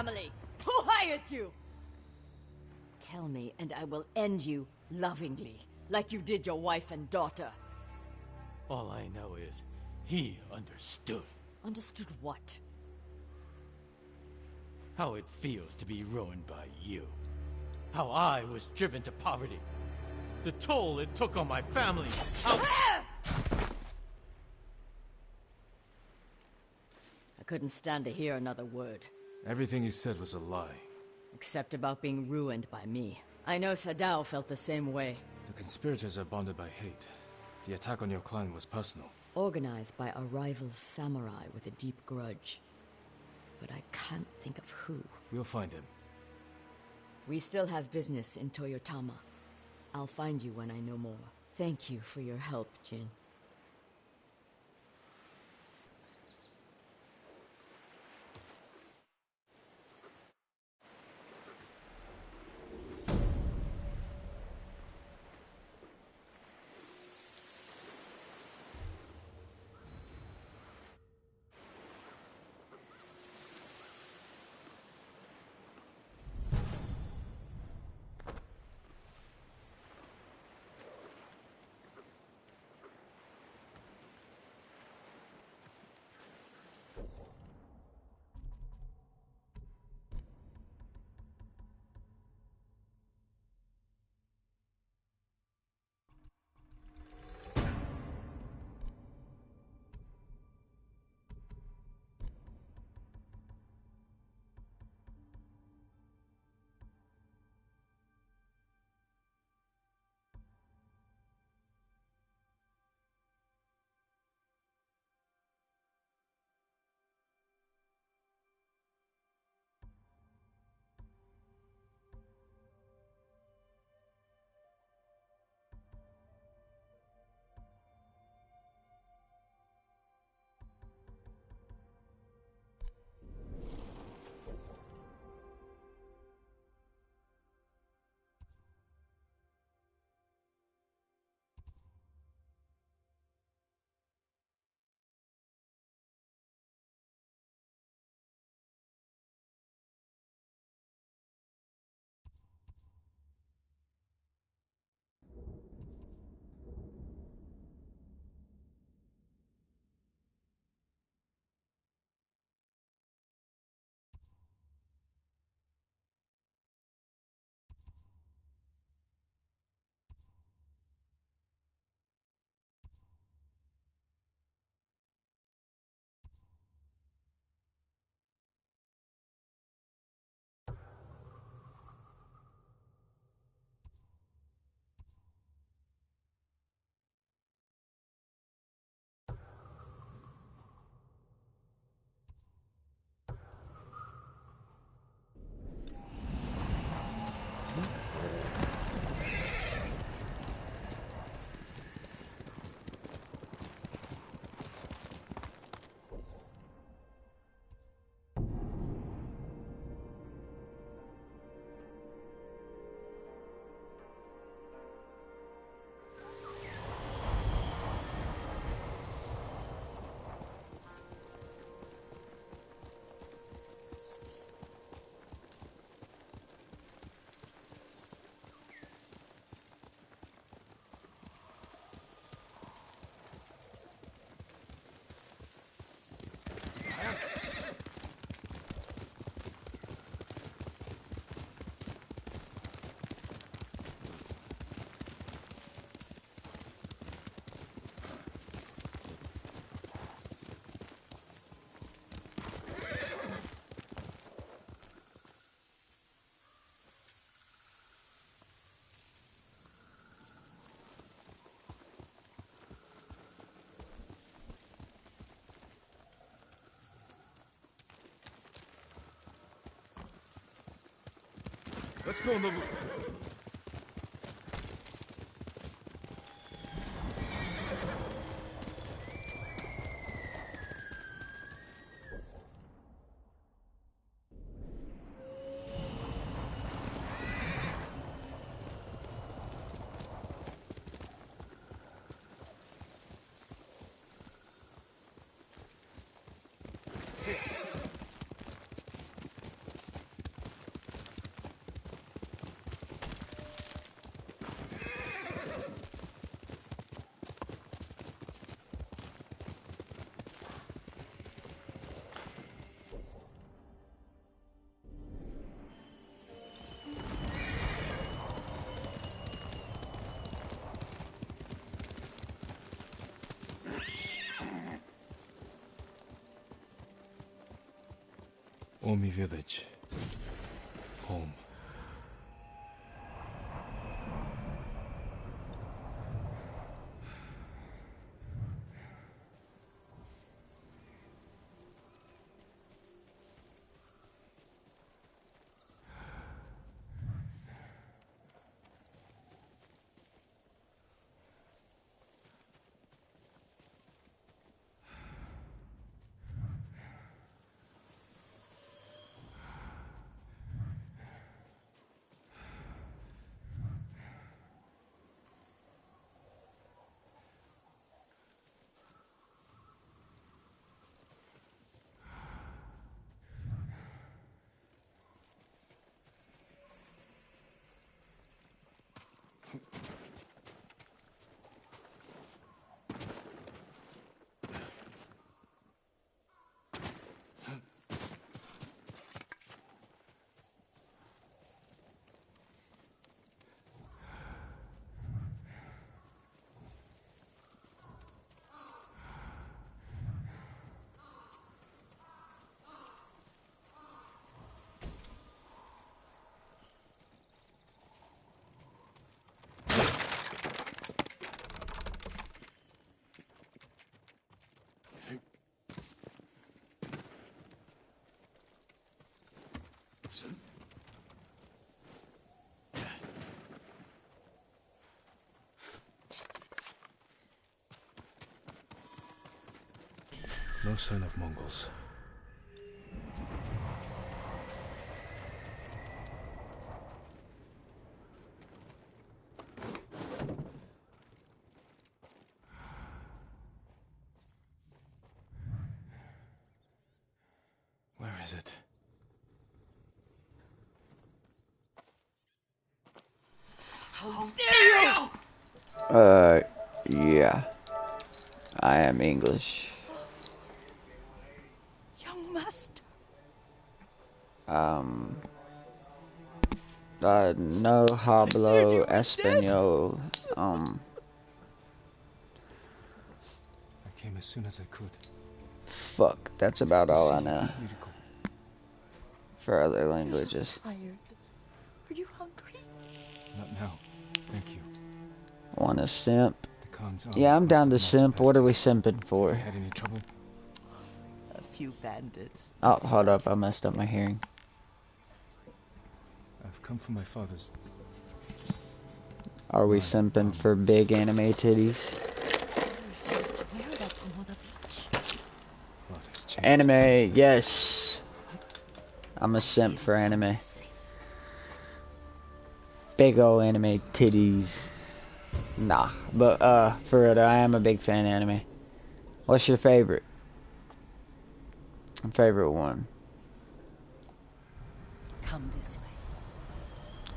family? Who hired you? Tell me, and I will end you lovingly, like you did your wife and daughter. All I know is, he understood. Understood what? How it feels to be ruined by you. How I was driven to poverty. The toll it took on my family. How... I couldn't stand to hear another word. Everything he said was a lie. Except about being ruined by me. I know Sadao felt the same way. The conspirators are bonded by hate. The attack on your clan was personal. Organized by a rival samurai with a deep grudge. But I can't think of who. We'll find him. We still have business in Toyotama. I'll find you when I know more. Thank you for your help, Jin. Let's go on the loop. Omi village. Home. No sign of Mongols. Where is it? How dare you! Yeah. I am English. Young master. No hablo español. I came as soon as I could. Fuck, that's about all I know Miracle. for other languages. Tired. Are you hungry? Not now. Thank you. Wanna simp? The Khan's Yeah, I'm army down to must have simp. marched What are we past simping here. for? Had any trouble? A few bandits. Oh, hold up, I messed up my hearing. I've come for my father's. Are we My simping mom. for big anime titties? You used to wear that on the beach. What has changed Anime, since then? yes. I'm a simp for anime. Big ol' anime titties. Nah, but for real though, I am a big fan of anime. What's your favorite? Favorite one? Come this way.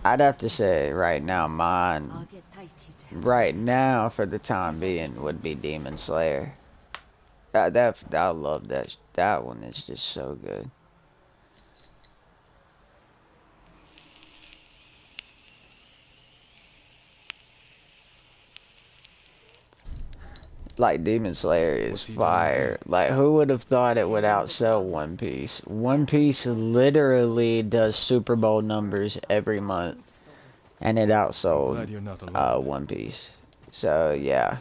I'd have to say right now I'll mine, get Taichi to help right you. now for the time being would be Demon Slayer. I love that. That one is just so good. Like Demon Slayer is What's he doing fire. here? Like who would have thought it would outsell One Piece? One Piece literally does Super Bowl numbers every month, and it Glad outsold you're not alone. One Piece. So yeah,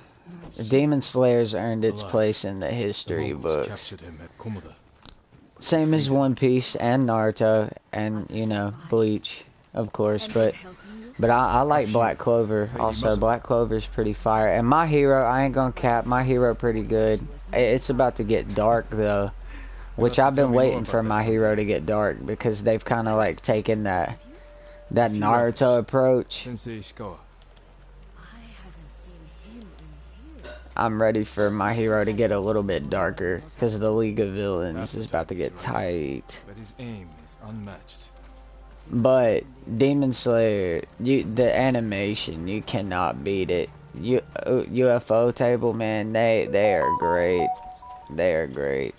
Demon Slayer's earned its Alive. place in the The history Mongols books. captured him at Komoda. Same as Freedom. One Piece and Naruto and, you know, Bleach, of course, but I like Black Clover also. Black Clover's pretty fire. And My Hero, I ain't gonna cap, My Hero pretty good. It's about to get dark though, which You'll have I've to tell been me more waiting about for that My someday. Hero to get dark because they've kind of like taken that few Naruto others. approach. Sensei Ishikawa. I haven't seen him in years. I'm ready for My Hero to get a little bit darker because the League of Villains is about to get tight. But his aim is unmatched. But Demon Slayer, the animation, you cannot beat it. UFO table, man, they are great. They are great.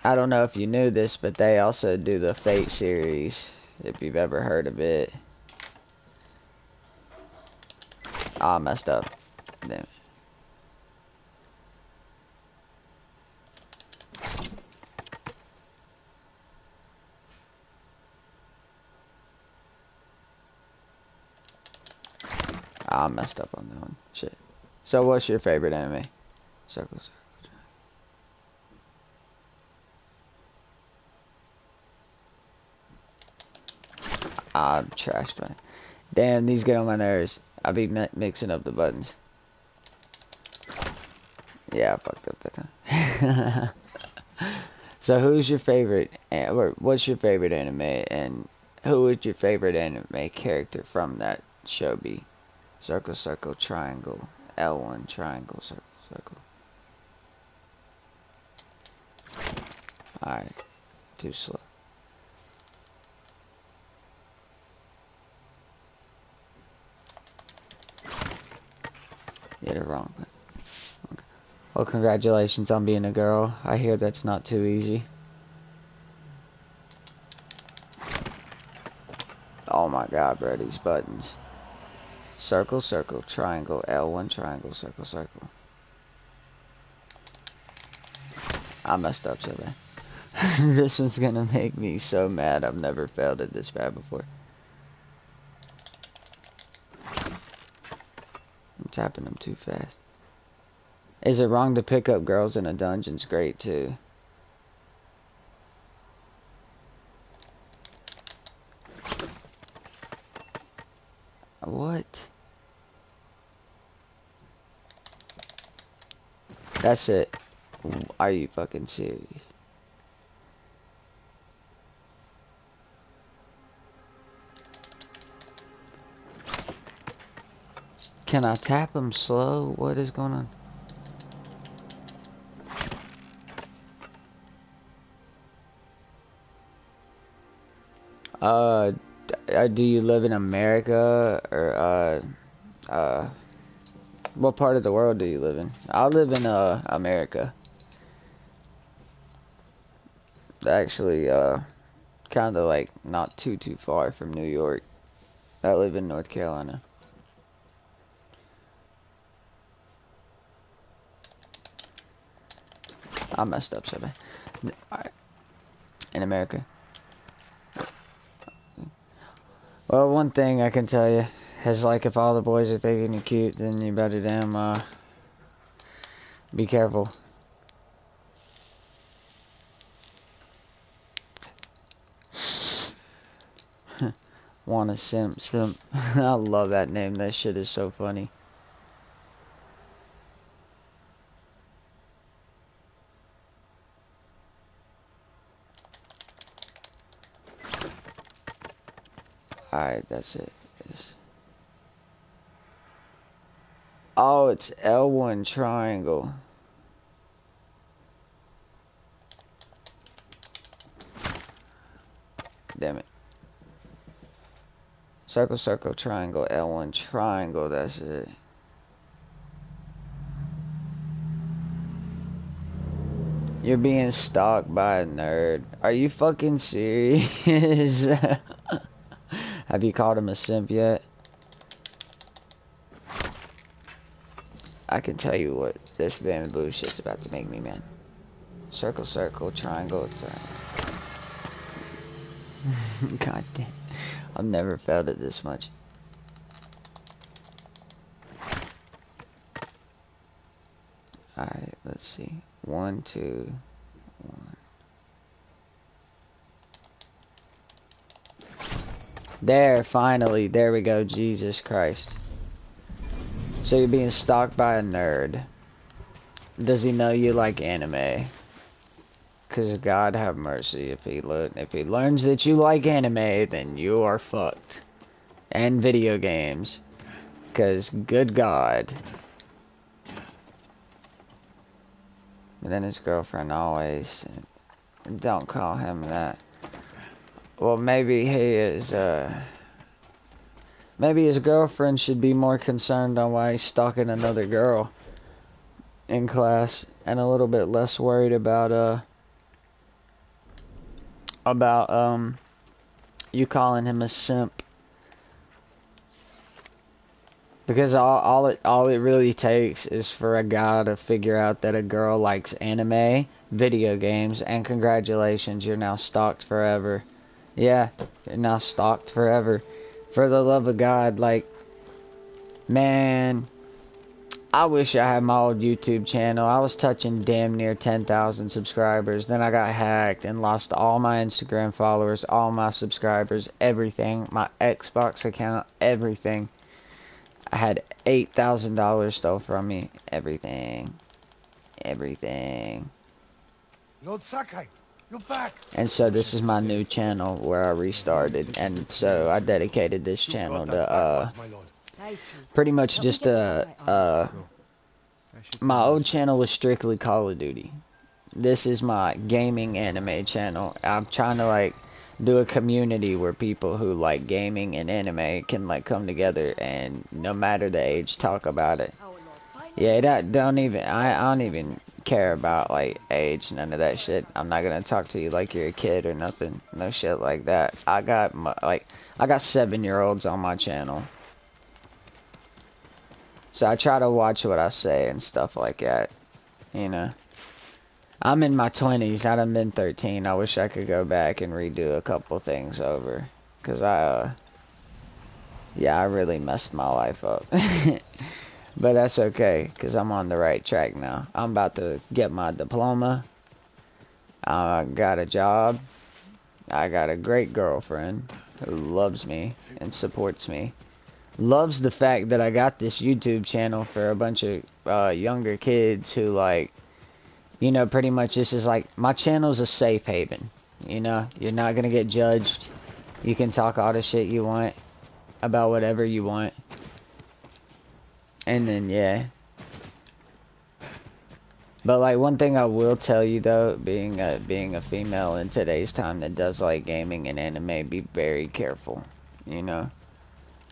I don't know if you knew this, but they also do the Fate series, if you've ever heard of it. Ah, I messed up. Damn. I messed up on that one. Shit. So what's your favorite anime? Circle, circle. I'm trashed, man. Damn, these get on my nerves. I be mixing up the buttons. Yeah, I fucked up that time. So who's your favorite, or what's your favorite anime, and who would your favorite anime character from that show be? Circle, circle, triangle, L1, triangle, circle, circle. Alright, too slow. Yeah, they're wrong. Okay. Well, congratulations on being a girl. I hear that's not too easy. Oh my god, bro, these buttons. Circle, circle, triangle, L1, triangle, circle, circle. I messed up so bad. This one's gonna make me so mad. I've never failed it this bad before. I'm tapping them too fast. Is it wrong to pick up girls in a dungeon's great too? What? That's it. Are you fucking serious? Can I tap them slow? What is going on? Do you live in America or what part of the world do you live in? I live in America. Actually, kind of like not too far from New York. I live in North Carolina. I messed up so bad. Alright. In America. Well, one thing I can tell you is, like, if all the boys are thinking you're cute, then you better damn, be careful. Wanna simp. I love that name. That shit is so funny. Alright, that's it. Oh, it's L1 triangle. Damn it. Circle, circle, triangle, L1 triangle, that's it. You're being stalked by a nerd. Are you fucking serious? Have you called him a simp yet? I can tell you what, this bamboo shit's about to make me, man. Circle, circle, triangle, triangle. God damn. I've never felt it this much. Alright, let's see. 1, 2, 1. There, finally. There we go. Jesus Christ. So you're being stalked by a nerd. Does he know you like anime? Cause God have mercy, if he learns that you like anime, then you are fucked. And video games. Cause good God. And then his girlfriend always, don't call him that. Well, maybe he is, maybe his girlfriend should be more concerned on why he's stalking another girl in class, and a little bit less worried about you calling him a simp. Because all it really takes is for a guy to figure out that a girl likes anime, video games, and congratulations, you're now stalked forever. Yeah, you're now stalked forever. For the love of God, like, Man, I wish I had my old YouTube channel. I was touching damn near 10,000 subscribers. Then I got hacked and lost all my Instagram followers, all my subscribers, everything. My Xbox account, everything. I had $8,000 stole from me. Everything. Everything. Lord Sakai, you're back. And so this is my new channel where I restarted. And so I dedicated this channel to, pretty much just, my old channel was strictly Call of Duty. This is my gaming anime channel. I'm trying to, like, do a community where people who like gaming and anime can, like, come together and no matter the age talk about it. Yeah, I don't even care about, like, age, none of that shit. I'm not gonna talk to you like you're a kid or nothing. No shit like that. I got 7-year-olds on my channel. So I try to watch what I say and stuff like that. You know. I'm in my 20s. I done been 13. I wish I could go back and redo a couple things over. Cause yeah, I really messed my life up. But that's okay, because I'm on the right track now. I'm about to get my diploma. I got a job. I got a great girlfriend who loves me and supports me. Loves the fact that I got this YouTube channel for a bunch of younger kids who, like, you know, pretty much this is like, my channel's a safe haven. You know, you're not going to get judged. You can talk all the shit you want about whatever you want. And then, yeah. But, like, one thing I will tell you, though, being a female in today's time that does like gaming and anime, be very careful, you know?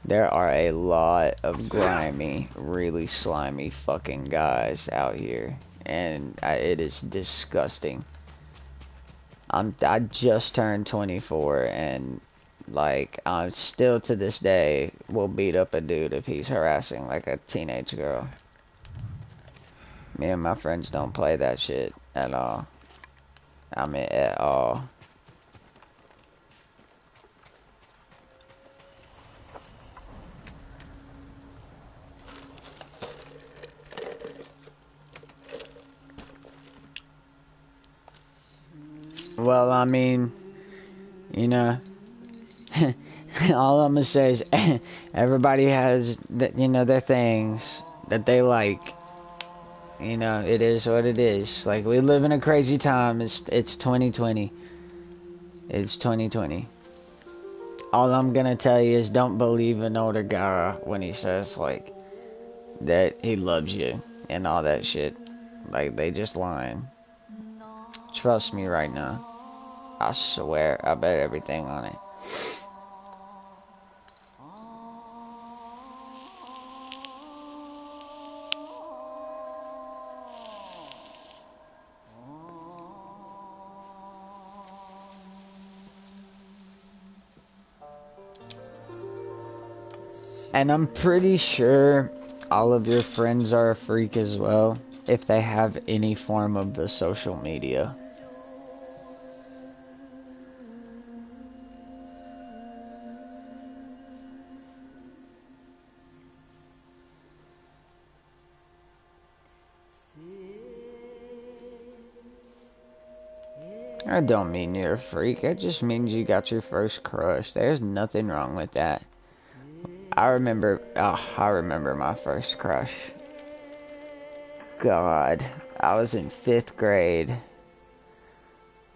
There are a lot of grimy, really slimy fucking guys out here. And it is disgusting. I just turned 24, and, like, I still to this day will beat up a dude if he's harassing, like, a teenage girl. Me and my friends don't play that shit at all. I mean, at all. Well, I mean, you know, all I'm gonna say is everybody has, you know, their things that they like. You know, it is what it is. Like, we live in a crazy time. It's 2020. It's 2020. All I'm gonna tell you is don't believe an older guy when he says, like, that he loves you and all that shit. Like, they just lying. Trust me right now. I swear, I bet everything on it. And I'm pretty sure all of your friends are a freak as well, if they have any form of the social media. I don't mean you're a freak, it just means you got your first crush. There's nothing wrong with that. I remember my first crush. God, I was in 5th grade.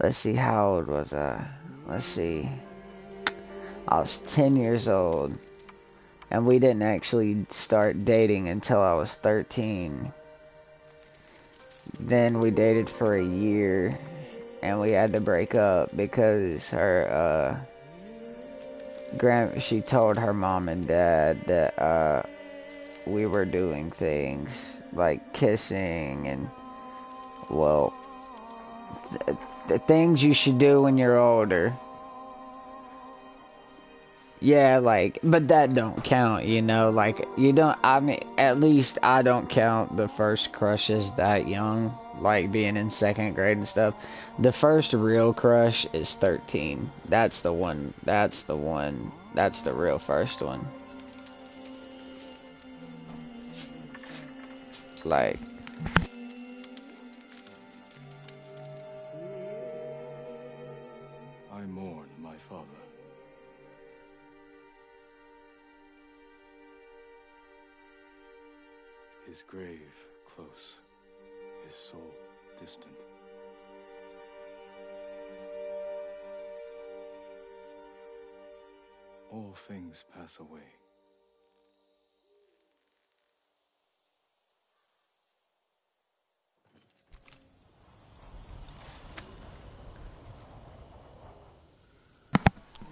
Let's see, how old was I? Let's see. I was 10 years old. And we didn't actually start dating until I was 13. Then we dated for a year. And we had to break up because her, she told her mom and dad that, we were doing things like kissing and, well, the things you should do when you're older. Yeah, like, but that don't count, you know, like, you don't, I mean, at least I don't count the first crushes that young, like being in 2nd grade and stuff. The first real crush is 13. That's the one, that's the real first one. Like, I mourn my father. His grave close, his soul distant. All things pass away.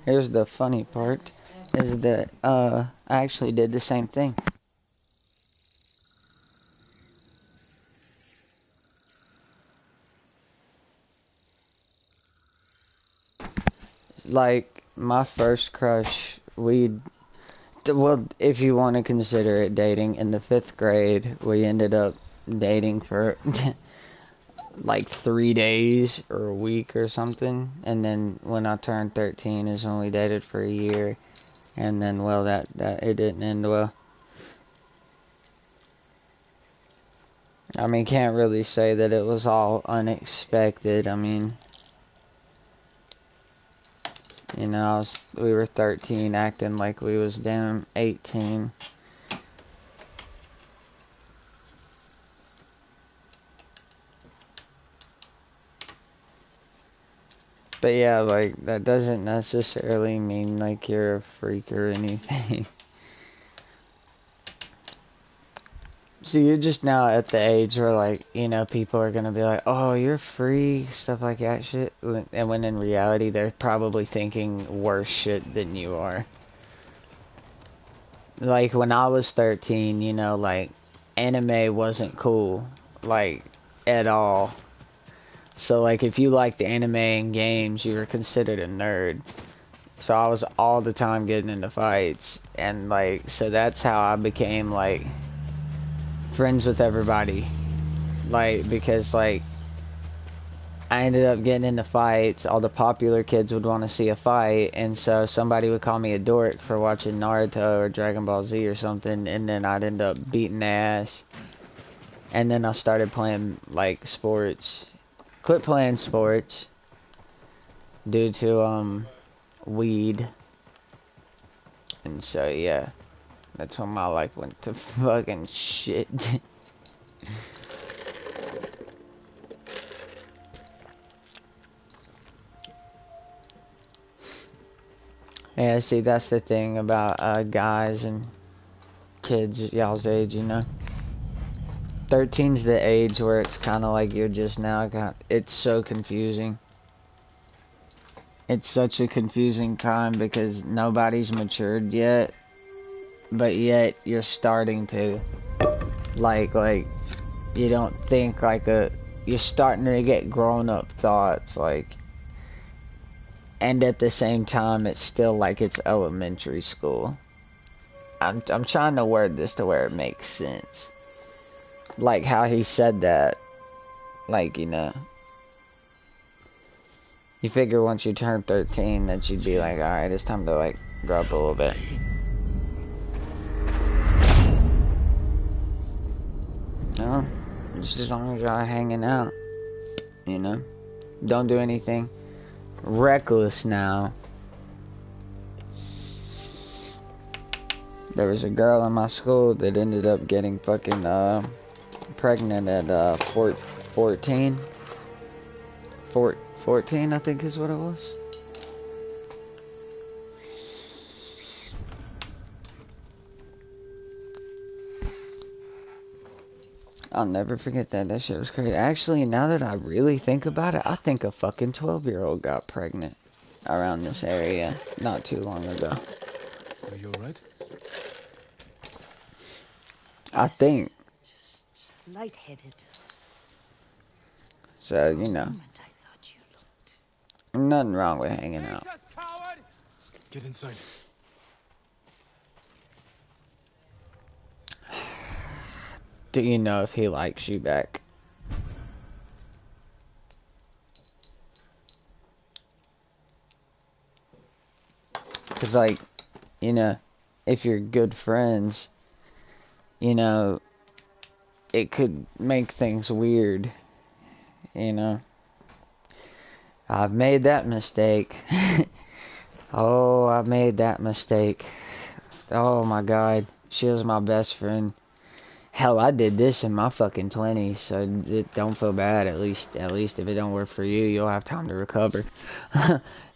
here's the funny part, is that, I actually did the same thing. Like, my first crush, well, if you want to consider it dating, in the 5th grade, we ended up dating for like 3 days or a week or something. And then when I turned 13 is when we dated for a year. And then, well, that it didn't end well. I mean, can't really say that it was all unexpected. I mean, you know, we were 13 acting like we was damn 18. But yeah, like, that doesn't necessarily mean like you're a freak or anything. So you're just now at the age where, like, you know, people are gonna be like, oh, you're free, stuff like that shit. And when in reality, they're probably thinking worse shit than you are. Like, when I was 13, you know, like, anime wasn't cool. Like, at all. So, like, if you liked anime and games, you were considered a nerd. So I was all the time getting into fights. And, like, so that's how I became, like, friends with everybody. Like, because, like, I ended up getting into fights. All the popular kids would want to see a fight. And so somebody would call me a dork for watching Naruto or Dragon Ball Z or something. And then I'd end up beating their ass. And then I started playing, like, sports. Quit playing sports due to weed, and so yeah, that's when my life went to fucking shit. Yeah, see, that's the thing about guys and kids y'all's age, you know. 13's the age where it's kind of like you're just now it's so confusing. It's such a confusing time because nobody's matured yet, but yet you're starting to, like, you don't think like you're starting to get grown-up thoughts, like, and at the same time it's still like it's elementary school. I'm trying to word this to where it makes sense. Like how he said that, like, you know, you figure once you turn 13 that you'd be like, alright, it's time to, like, grow up a little bit. No, just as long as y'all hanging out, you know, don't do anything reckless now. There was a girl in my school that ended up getting fucking pregnant at 14, I think is what it was. I'll never forget that. That shit was crazy. Actually, now that I really think about it, I think a fucking 12-year-old got pregnant around this area not too long ago. Are you alright? I think. Just lightheaded. So, you know, Moment I thought you looked. nothing wrong with hanging out. Get inside. Do you know if he likes you back? Because, like, you know, if you're good friends, you know, it could make things weird, you know. I've made that mistake. Oh, I made that mistake. Oh my god, she was my best friend. Hell, I did this in my fucking 20s, so don't feel bad. At least if it don't work for you, you'll have time to recover.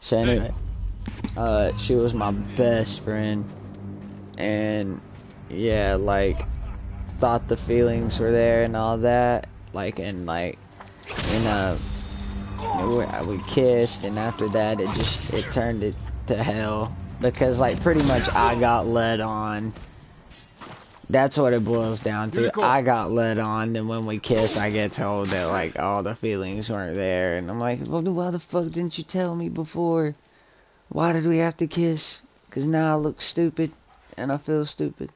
So anyway, she was my best friend, and yeah, like, thought the feelings were there and all that, like, and like, you know, we kissed, and after that, it turned it to hell, because like pretty much I got led on. That's what it boils down to. I got led on, and when we kiss, I get told that, like, all the feelings weren't there. And I'm like, well, why the fuck didn't you tell me before? Why did we have to kiss? Because now I look stupid, and I feel stupid.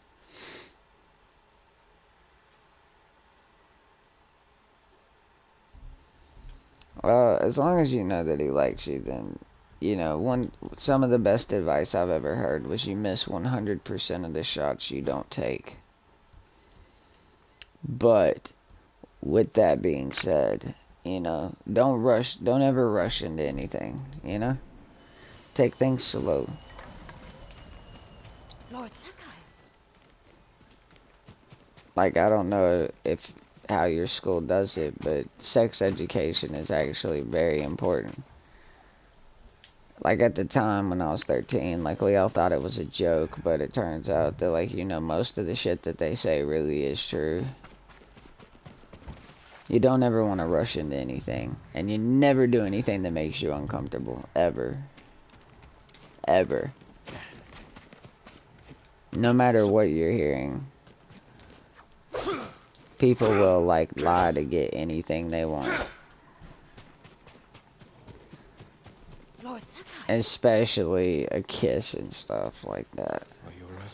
Well, as long as you know that he likes you, then, you know, some of the best advice I've ever heard was you miss 100% of the shots you don't take. But with that being said, you know, don't ever rush into anything, you know? Take things slow. Lord Sakai. Like, I don't know how your school does it, but sex education is actually very important. Like, at the time when I was 13, like, we all thought it was a joke, but it turns out that, like, you know, most of the shit that they say really is true. You don't ever want to rush into anything. And you never do anything that makes you uncomfortable. Ever. Ever. No matter what you're hearing. People will, like, lie to get anything they want. Lord Sakai. Especially a kiss and stuff like that. Are you alright?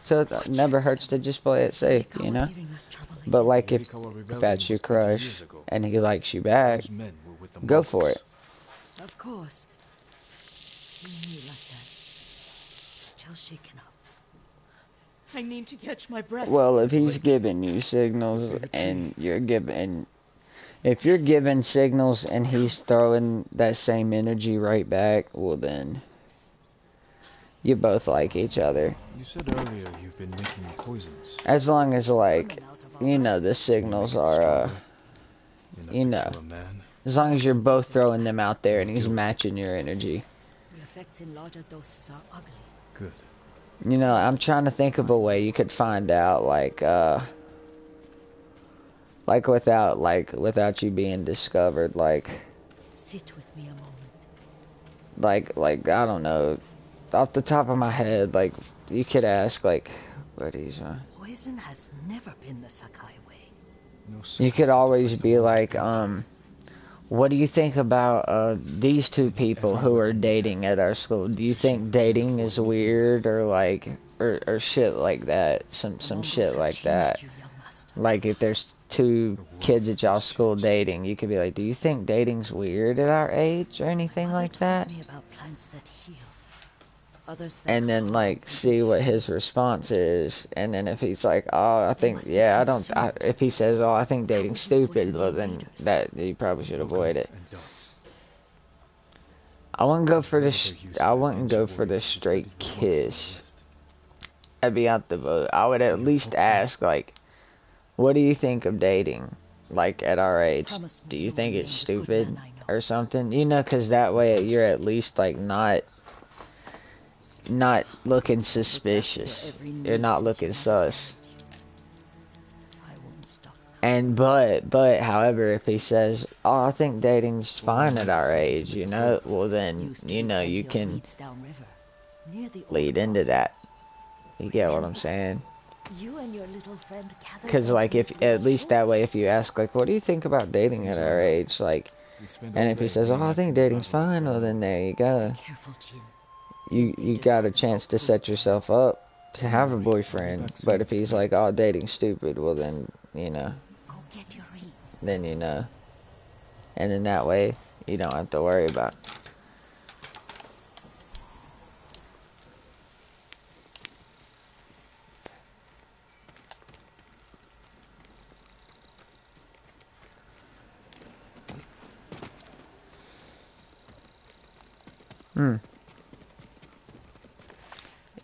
So it never hurts to just play it safe, you know? But like if that's your crush and he likes you back, go for it. Of course. Seeing you like that. Still shaken up. I need to catch my breath. Well, if he's giving you signals and if you're giving signals and he's throwing that same energy right back, well then you both like each other. You said earlier you've been making poisons. As long as, like, you know, the signals are, you know, as long as you're both throwing them out there and he's matching your energy. The effects in larger doses are ugly. Good. You know, I'm trying to think of a way you could find out, like without you being discovered, like. Sit with me a moment. Like, I don't know. Off the top of my head, like, you could ask, like, what he's Poison has never been the Sakai way. You could always be like, what do you think about these two people who are dating at our school? Do you think dating is weird, or like, or shit like that? Some shit like that. Like, if there's two kids at y'all school dating, you could be like, do you think dating's weird at our age, or anything like that? And then, like, see what his response is, and then if he's like, oh, I think, yeah, if he says, oh, I think dating's stupid, well, then you probably should avoid it. I wouldn't go for the straight kiss. I'd be out the vote. I would at least ask, like, what do you think of dating, like, at our age? Do you think it's stupid or something? You know, because that way you're at least, like, not looking suspicious. You're not looking sus. But however, if he says, oh, I think dating's fine at our age, you know, well then, you know, you can lead into that. You get what I'm saying? Because, like, if at least that way, if you ask, like, what do you think about dating at our age, like, and if he says, oh, I think dating's fine, well then there you go. You got a chance to set yourself up to have a boyfriend. But if he's like, oh, dating's stupid, well then, you know, then you know. And in that way, you don't have to worry about it.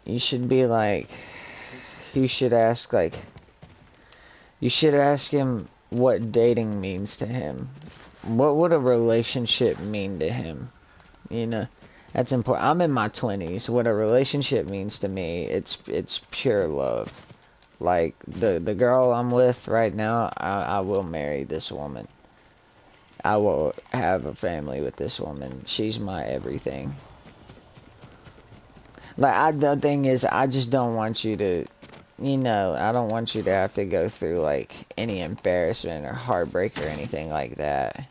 You should be like, you should ask him what dating means to him. What would a relationship mean to him? You know, that's important. I'm in my 20s. What a relationship means to me, it's pure love. Like, the girl I'm with right now, I will marry this woman. I will have a family with this woman. She's my everything. Like, the thing is, I just don't want you to, you know, I don't want you to have to go through, like, any embarrassment or heartbreak or anything like that.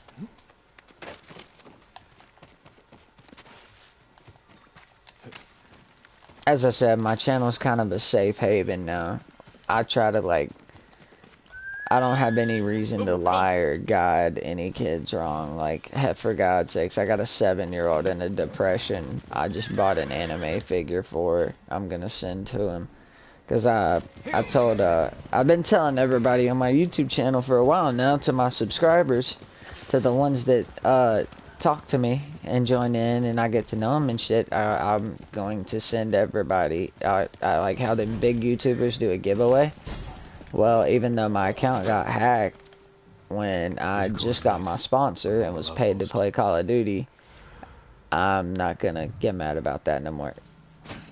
As I said, my channel's kind of a safe haven now. I try to, like, I don't have any reason to lie or guide any kids wrong. Like, for God's sakes, I got a 7-year-old in a depression. I just bought an anime figure for her. I'm gonna send to him. Because I've been telling everybody on my YouTube channel for a while now, to my subscribers, to the ones that talk to me and join in and I get to know them and shit, I'm going to send everybody, I like how the big YouTubers do a giveaway. Well, even though my account got hacked when I just got my sponsor and was paid to play Call of Duty, I'm not gonna get mad about that no more.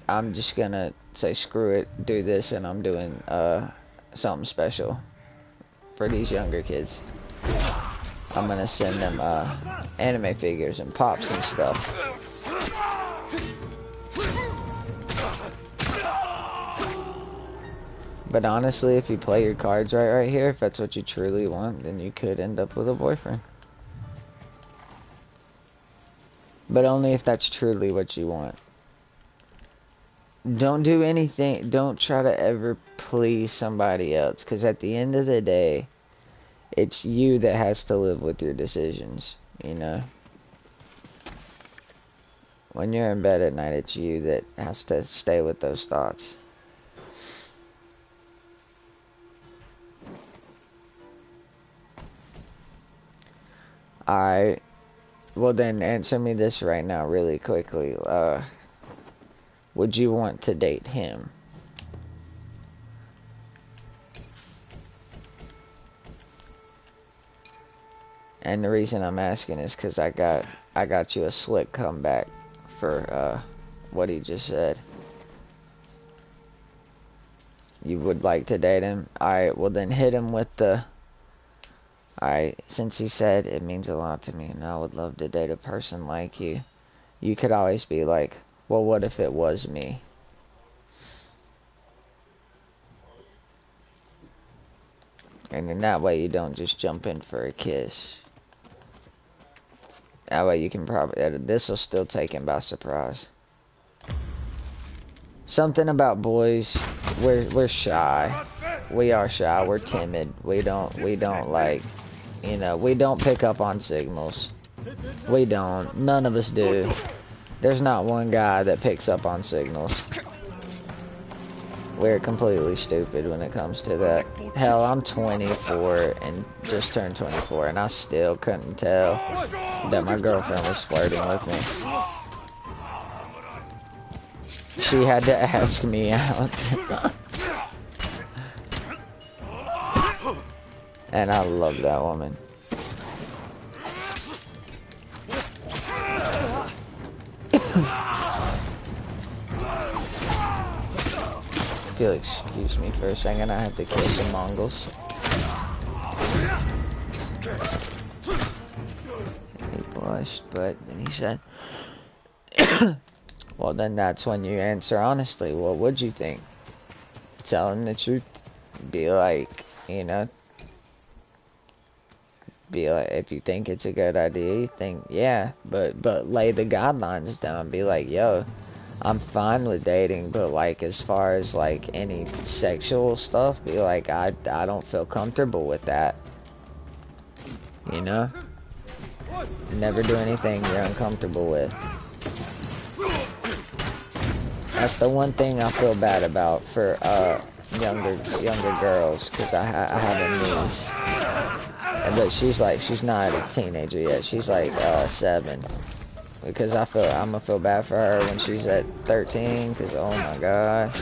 I'm just gonna say screw it, do this, and I'm doing something special for these younger kids. I'm gonna send them anime figures and pops and stuff. But honestly, if you play your cards right here, if that's what you truly want, then you could end up with a boyfriend. But only if that's truly what you want. Don't do anything, don't try to ever please somebody else, because at the end of the day, it's you that has to live with your decisions, you know? When you're in bed at night, it's you that has to stay with those thoughts. Alright, well then answer me this right now really quickly. Would you want to date him? And the reason I'm asking is because I got you a slick comeback for what he just said. You would like to date him? Alright, well then hit him with the... Alright, since he said it means a lot to me and I would love to date a person like you, you could always be like, well, what if it was me? And in that way you don't just jump in for a kiss. That way you can probably, this will still take him by surprise. Something about boys, we're shy. We are shy, we're timid. We don't like, you know, we don't pick up on signals. We don't. None of us do. There's not one guy that picks up on signals. We're completely stupid when it comes to that. Hell, I'm 24 and just turned 24 and I still couldn't tell that my girlfriend was flirting with me. She had to ask me out. And I love that woman. If you'll excuse me for a second, I have to kill some Mongols. He blushed, but then he said, well then that's when you answer honestly. What would you think? Tell him the truth. Be like, you know, be like, if you think it's a good idea, you think, yeah, but lay the guidelines down. Be like, yo, I'm fine with dating, but like as far as like any sexual stuff, be like, I don't feel comfortable with that. You know? Never do anything you're uncomfortable with. That's the one thing I feel bad about for younger girls, because I have a niece. But she's not a teenager yet. She's like 7. because I'm gonna feel bad for her when she's at 13. Cause oh my god,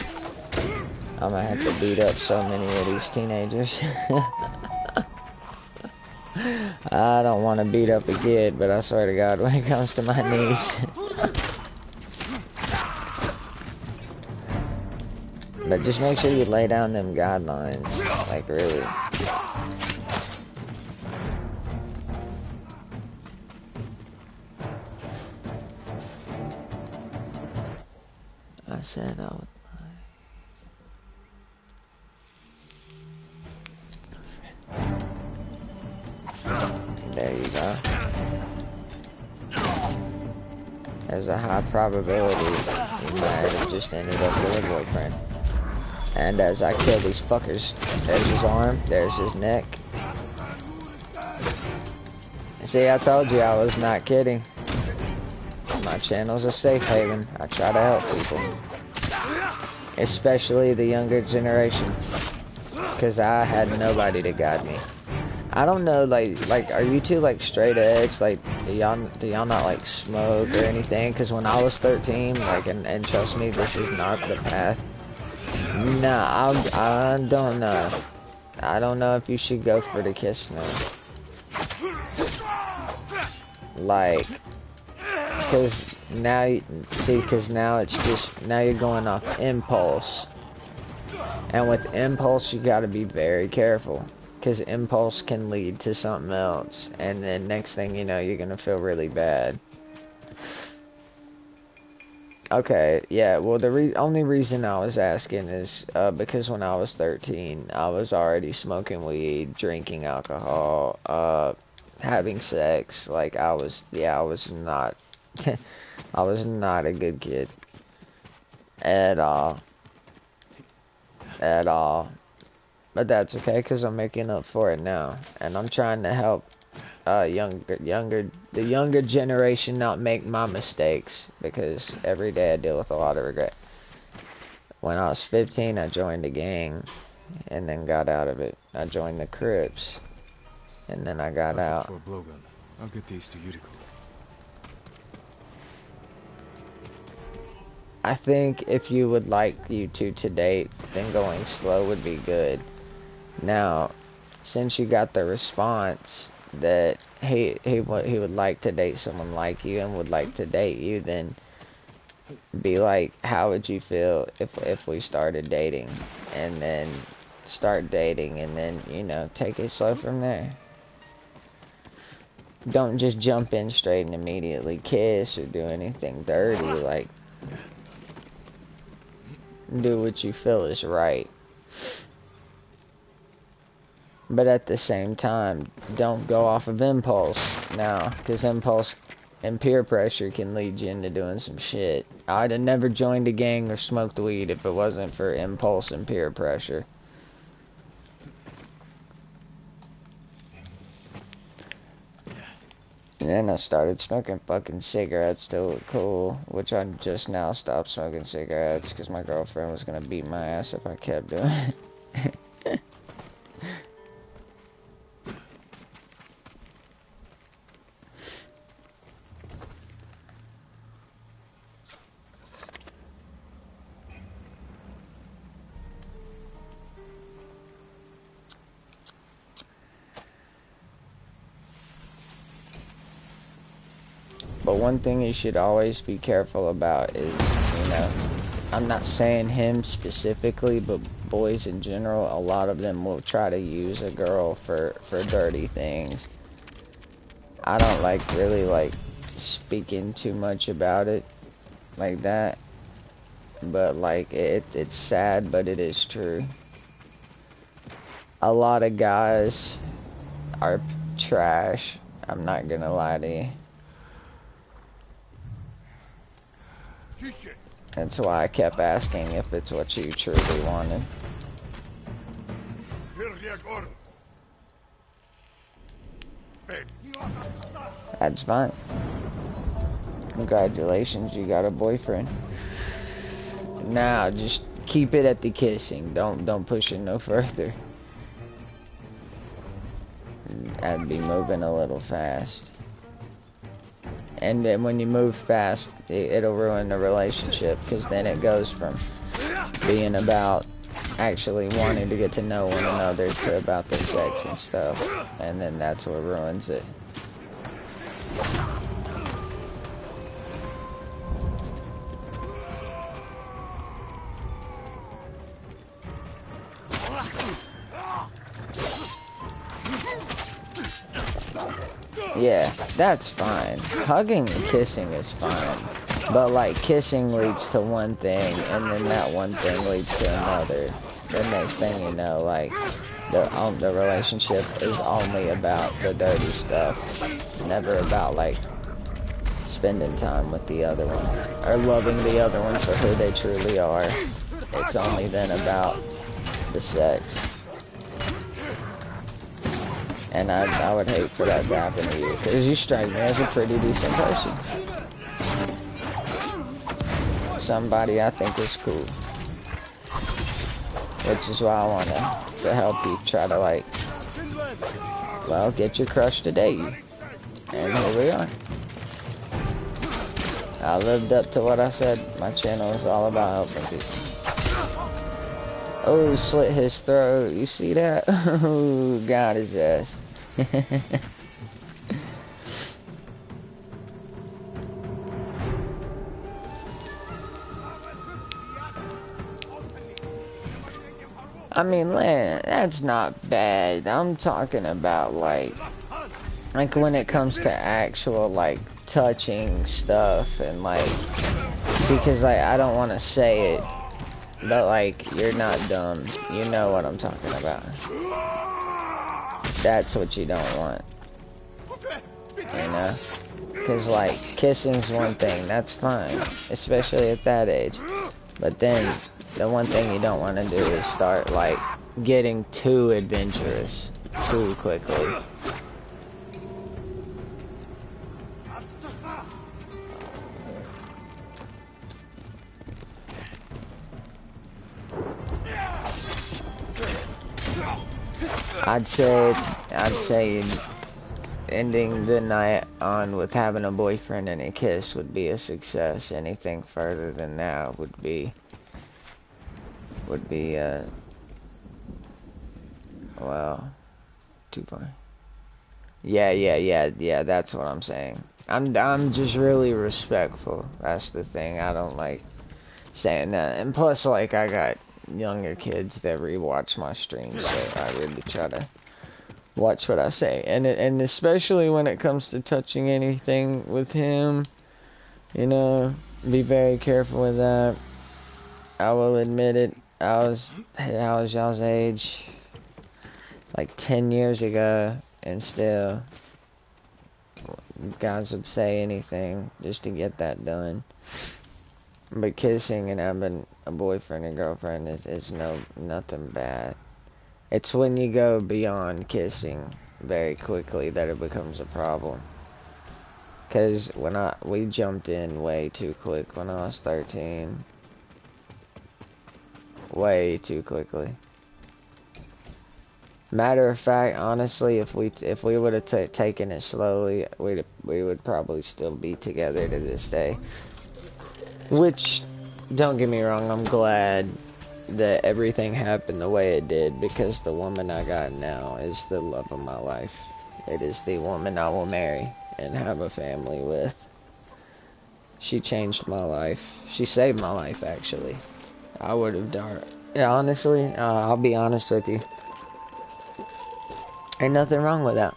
I'm gonna have to beat up so many of these teenagers. I don't want to beat up a kid, but I swear to God, when it comes to my niece. But just make sure you lay down them guidelines, like really. I said I would lie. There you go. There's a high probability you might have just ended up with a boyfriend. And as I kill these fuckers, there's his arm, there's his neck. See, I told you I was not kidding. My channel's a safe haven. I try to help people. Especially the younger generation. Because I had nobody to guide me. I don't know, like, are you two, like, straight edge? Like, do y'all not, like, smoke or anything? Because when I was 13, like, and trust me, this is not the path. Nah, I don't know. I don't know if you should go for the kiss now. Like, because now it's just, now you're going off impulse. And with impulse, you gotta be very careful. Because impulse can lead to something else. And then next thing you know, you're gonna feel really bad. Okay, yeah, well the only reason I was asking is because when I was 13, I was already smoking weed, drinking alcohol, having sex. Like I was not, I was not a good kid at all, But that's okay, because I'm making up for it now, and I'm trying to help the younger generation not make my mistakes, because every day I deal with a lot of regret. When I was 15, I joined a gang, and then got out of it. I joined the Crips, and then I got out. For a blowgun. I'll get these to Utica. I think if you would like you two to date, then going slow would be good. Now, since you got the response that he would like to date someone like you and would like to date you, then be like, how would you feel if we started dating, and then start dating, and then, you know, take it slow from there. Don't just jump in straight and immediately kiss or do anything dirty. Like, do what you feel is right. But at the same time, don't go off of impulse now, because impulse and peer pressure can lead you into doing some shit. I'd have never joined a gang or smoked weed if it wasn't for impulse and peer pressure. And then I started smoking fucking cigarettes to look cool, which I just now stopped smoking cigarettes because my girlfriend was gonna beat my ass if I kept doing it. But one thing you should always be careful about is, you know, I'm not saying him specifically, but boys in general, a lot of them will try to use a girl for dirty things. I don't really speaking too much about it like that, but like it's sad, but it is true. A lot of guys are trash, I'm not gonna lie to you. That's why I kept asking if it's what you truly wanted. That's fine. Congratulations, you got a boyfriend. Now, just keep it at the kissing. Don't push it no further. I'd be moving a little fast. And then when you move fast, it'll ruin the relationship, because then it goes from being about actually wanting to get to know one another to about the sex and stuff, and then that's what ruins it. Yeah, that's fine. Hugging and kissing is fine. But, like, kissing leads to one thing, and then that one thing leads to another. The next thing you know, like, the relationship is only about the dirty stuff. Never about, like, spending time with the other one. Or loving the other one for who they truly are. It's only then about the sex. And I would hate for that to happen to you, because you strike me as a pretty decent person. Somebody I think is cool. Which is why I want to help you try to, like, well, get your crush to date you. And here we are. I lived up to what I said. My channel is all about helping people. Oh, slit his throat. You see that? Oh, got his ass. I mean, man, that's not bad. I'm talking about, like when it comes to actual, like, touching stuff and, like, see, because, like, I don't want to say it, but, like, you're not dumb. You know what I'm talking about. That's what you don't want. You know? Because, like, kissing's one thing. That's fine. Especially at that age. But then, the one thing you don't want to do is start, like, getting too adventurous too quickly. I'd say ending the night on with having a boyfriend and a kiss would be a success. Anything further than that would be well, too far. Yeah, that's what I'm saying. I'm just really respectful. That's the thing. I don't like saying that. And plus, like, I got younger kids that rewatch my streams, so I really try to watch what I say. And especially when it comes to touching anything with him, you know, be very careful with that. I will admit it. I was y'all's age like 10 years ago, and still guys would say anything just to get that done. But kissing and having a boyfriend and girlfriend is nothing bad. It's when you go beyond kissing very quickly that it becomes a problem. Cause we jumped in way too quick when I was 13. Way too quickly. Matter of fact, honestly, if we would have taken it slowly, we would probably still be together to this day. Which, don't get me wrong, I'm glad that everything happened the way it did, because the woman I got now is the love of my life. It is the woman I will marry and have a family with. She changed my life. She saved my life, actually. I would have died. Yeah, honestly, I'll be honest with you. Ain't nothing wrong with that.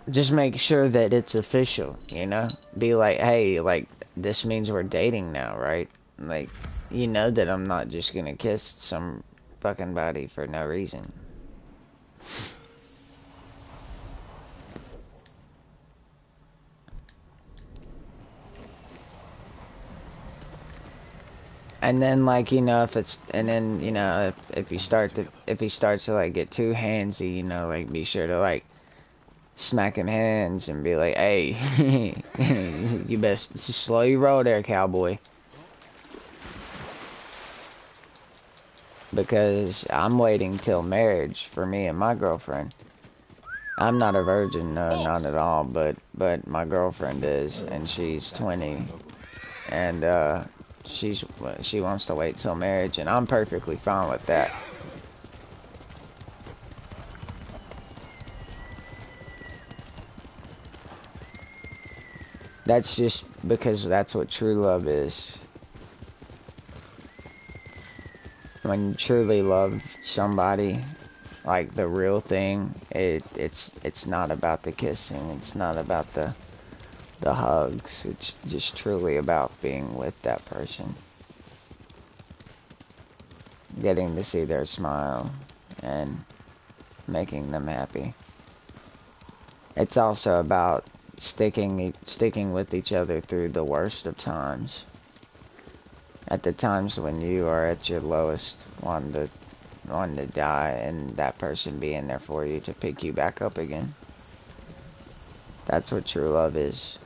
Just make sure that it's official, you know? Be like, hey, like, this means we're dating now, right? Like, you know that I'm not just gonna kiss some fucking body for no reason. And then, like, you know, if he starts to like get too handsy, you know, like, be sure to, like, smack him hands and be like, hey, you best slow your roll there, cowboy. Because I'm waiting till marriage for me and my girlfriend. I'm not a virgin, no, not at all, but my girlfriend is, and she's 20, and she wants to wait till marriage, and I'm perfectly fine with that. That's just because that's what true love is. When you truly love somebody, like the real thing, it's not about the kissing, it's not about the hugs, it's just truly about being with that person. Getting to see their smile and making them happy. It's also about sticking with each other through the worst of times. At the times when you are at your lowest, wanting to die, and that person being there for you to pick you back up again. That's what true love is.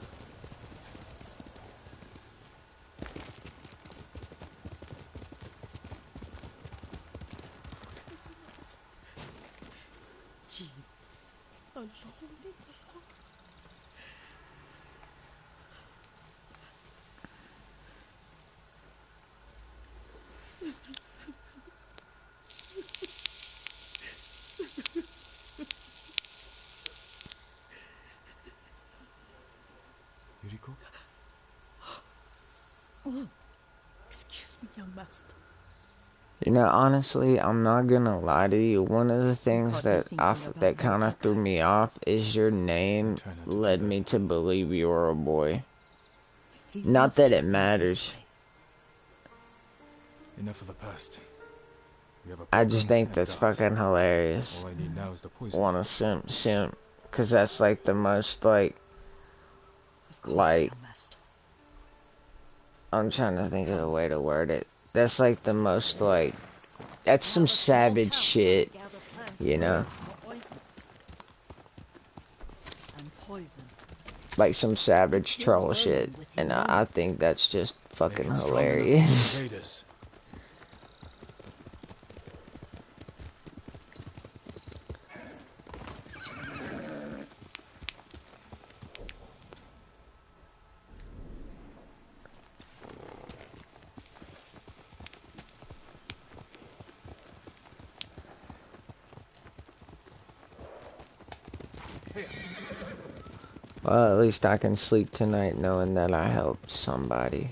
Jean, alone. Yuriko? Excuse me, young master. You know, honestly, I'm not gonna lie to you. One of the things that kind of threw me off is your name led me to believe you were a boy. Not that it matters. Enough of the past. I just think that's fucking hilarious. All I need now is the poison. Wanna simp, cause that's like the most like, I'm trying to think of a way to word it. That's like the most like, that's some savage shit, you know? Like some savage troll shit, and I think that's just fucking hilarious. Well, at least I can sleep tonight knowing that I helped somebody.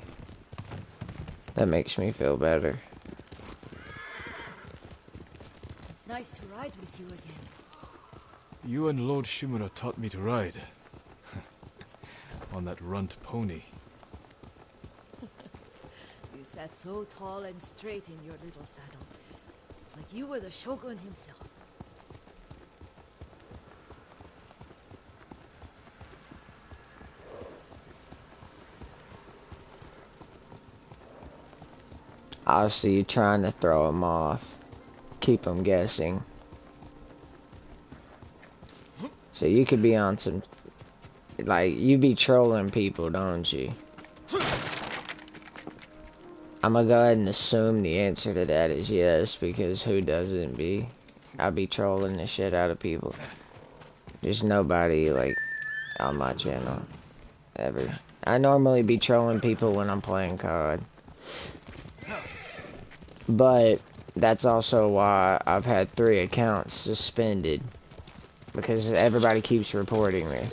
That makes me feel better. It's nice to ride with you again. You and Lord Shimura taught me to ride. On that runt pony. You sat so tall and straight in your little saddle. Like you were the Shogun himself. I see you trying to throw him off. Keep him guessing. So you could be on some... Like, you be trolling people, don't you? I'm gonna go ahead and assume the answer to that is yes, because who doesn't be? I be trolling the shit out of people. There's nobody, like, on my channel. Ever. I normally be trolling people when I'm playing COD. But that's also why I've had 3 accounts suspended. Because everybody keeps reporting me.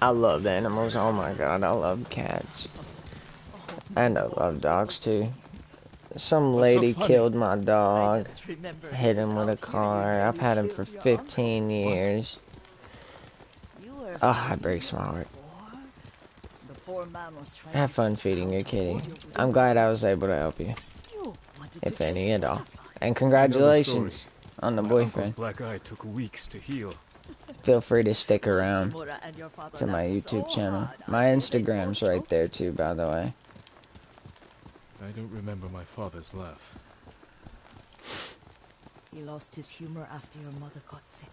I love animals, oh my god, I love cats. And I love dogs too. Some lady killed my dog, hit him with a car. I've had him for 15 years. Ah, it breaks my heart. Have fun feeding your kitty. I'm glad I was able to help you. If any at all. And congratulations on the boyfriend. Black eye took weeks to heal. Feel free to stick around to my YouTube channel. My Instagram's right there too, by the way. I don't remember my father's laugh. He lost his humor after your mother got sick.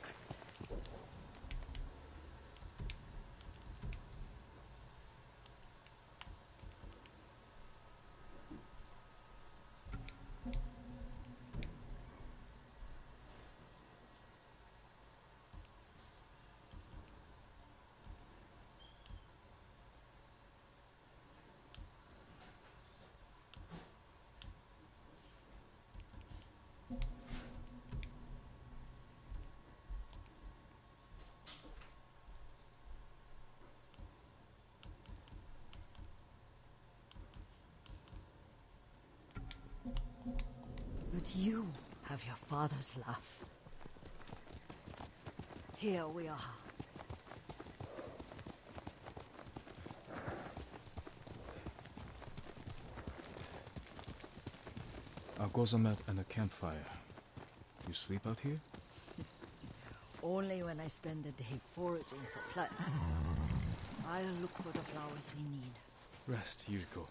Let you have your father's laugh. Here we are. A gozamat and a campfire. You sleep out here? Only when I spend the day foraging for plants. I'll look for the flowers we need. Rest, Yuriko.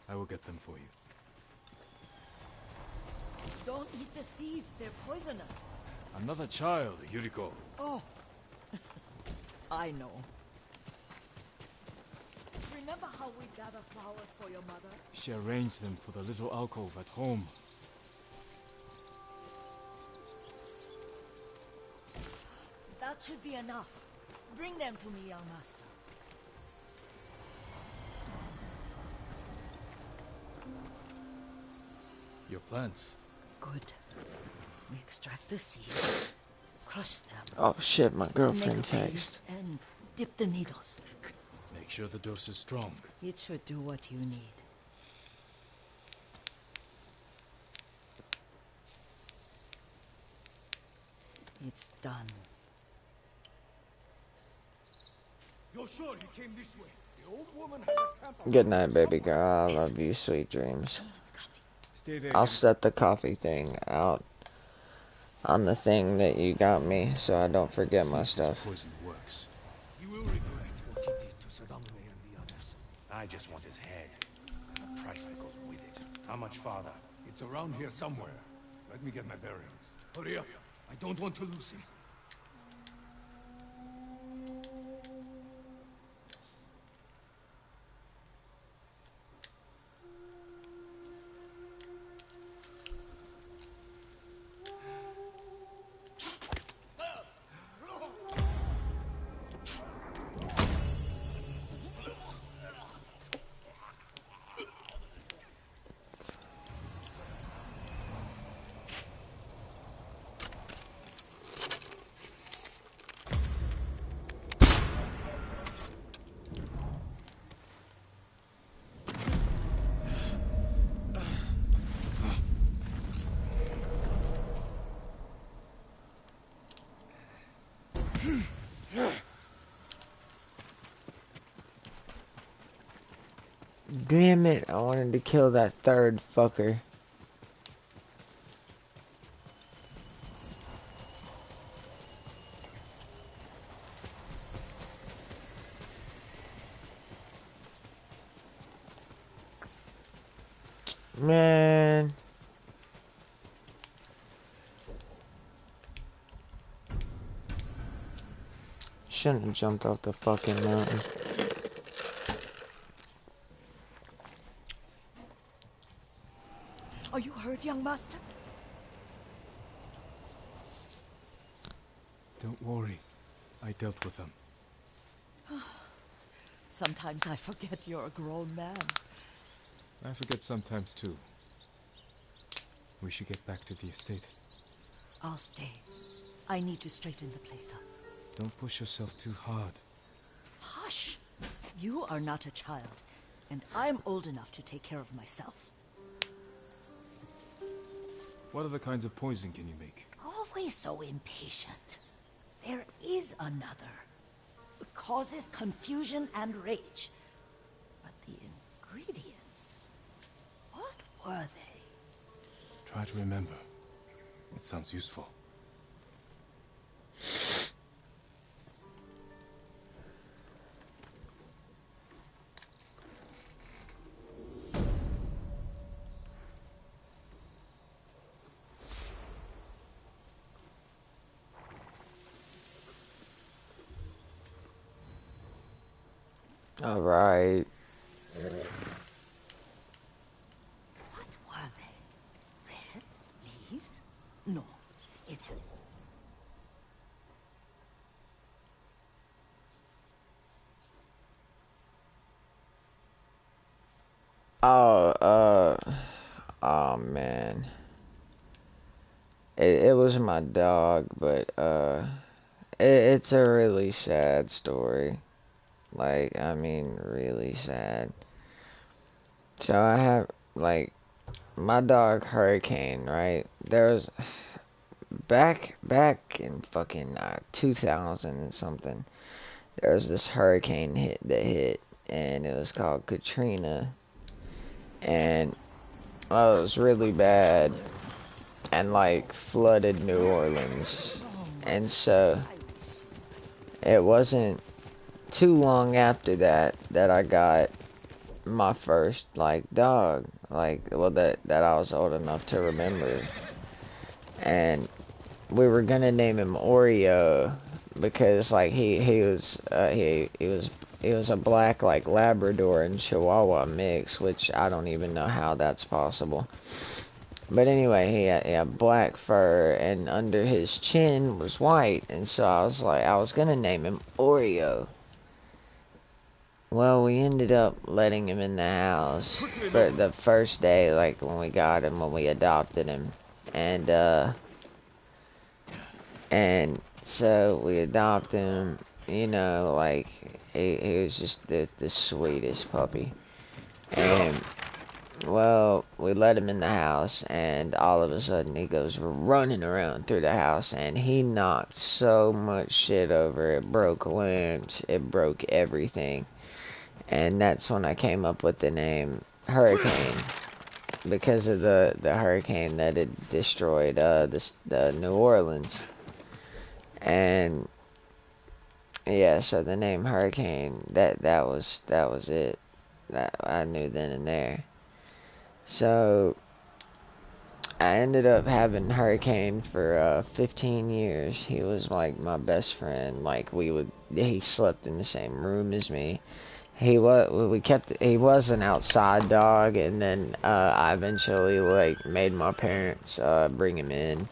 I will get them for you. Don't eat the seeds, they're poisonous. I'm not a child, Yuriko. Oh, I know. Remember how we gather flowers for your mother? She arranged them for the little alcove at home. That should be enough. Bring them to me, young master. Your plants. Good. We extract the seeds, crush them, Oh shit, my make girlfriend a text. paste, and dip the needles. Make sure the dose is strong. It should do what you need. It's done. You're sure he came this way? The old woman has a camp. Good night, baby girl. I love you. Sweet dreams. Someone's coming. Stay there. I'll set the coffee thing out on the thing that you got me so I don't forget my stuff. Poison works. You will regret what he did to Sadame and the others. I just want his head. And the price that goes with it. How much farther? It's around here somewhere. Let me get my bearings. Hurry up. I don't want to lose him. Damn it, I wanted to kill that third fucker. Man. Shouldn't have jumped off the fucking mountain. Are you hurt, young master? Don't worry. I dealt with them. Sometimes I forget you're a grown man. I forget sometimes too. We should get back to the estate. I'll stay. I need to straighten the place up. Don't push yourself too hard. Hush! You are not a child, and I'm old enough to take care of myself. What other kinds of poison can you make? Always so impatient. There is another. It causes confusion and rage. But the ingredients... what were they? Try to remember. It sounds useful. All right. What were they? Red leaves? No, it had... Oh, oh man. It was my dog, but it's a really sad story. Like, I mean, really sad. So I have, like, my dog Hurricane, right? There was back in fucking 2000 and something. There was this hurricane that hit, and it was called Katrina, and it was really bad, and like flooded New Orleans, and so it wasn't too long after that I got my first like dog, like well that I was old enough to remember, and we were gonna name him Oreo because like he was a black like Labrador and Chihuahua mix, which I don't even know how that's possible. But anyway, he had black fur, and under his chin was white, and so I was gonna name him Oreo. Well, we ended up letting him in the house for the first day, like when we got him, when we adopted him, and so we adopted him, you know, like he was just the sweetest puppy, and well, we let him in the house, and all of a sudden he goes running around through the house, and he knocked so much shit over. It broke limbs, it broke everything, and that's when I came up with the name Hurricane, because of the hurricane that had destroyed the New Orleans, and yeah, so the name Hurricane, that was it. That I knew then and there. So I ended up having Hurricane for 15 years. He was like my best friend. Like he slept in the same room as me. He was an outside dog, and then I eventually like made my parents bring him in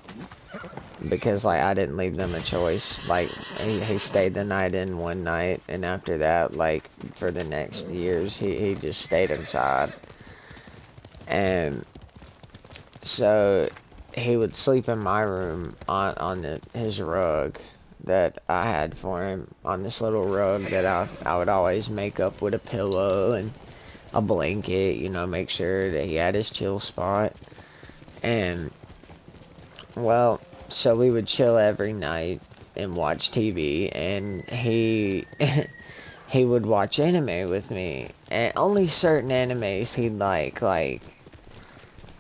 because like I didn't leave them a choice. Like he stayed the night in one night, and after that, like for the next years, he just stayed inside. And so he would sleep in my room on his rug that I had for him, on this little rug that I would always make up with a pillow and a blanket, you know, make sure that he had his chill spot. And well, so we would chill every night and watch TV, and he he would watch anime with me, and only certain animes he'd like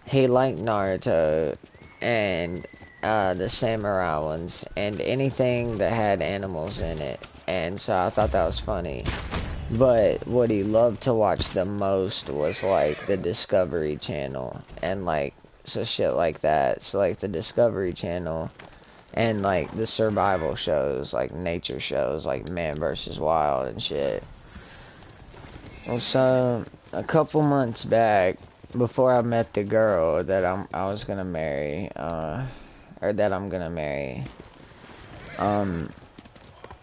he liked Naruto and the samurai ones, and anything that had animals in it, and so I thought that was funny. But what he loved to watch the most was like the Discovery Channel, and like so shit like that. So like the Discovery Channel and like the survival shows, like nature shows, like Man vs. Wild and shit. Well, so a couple months back, before I met the girl that I was gonna marry, or that I'm gonna marry,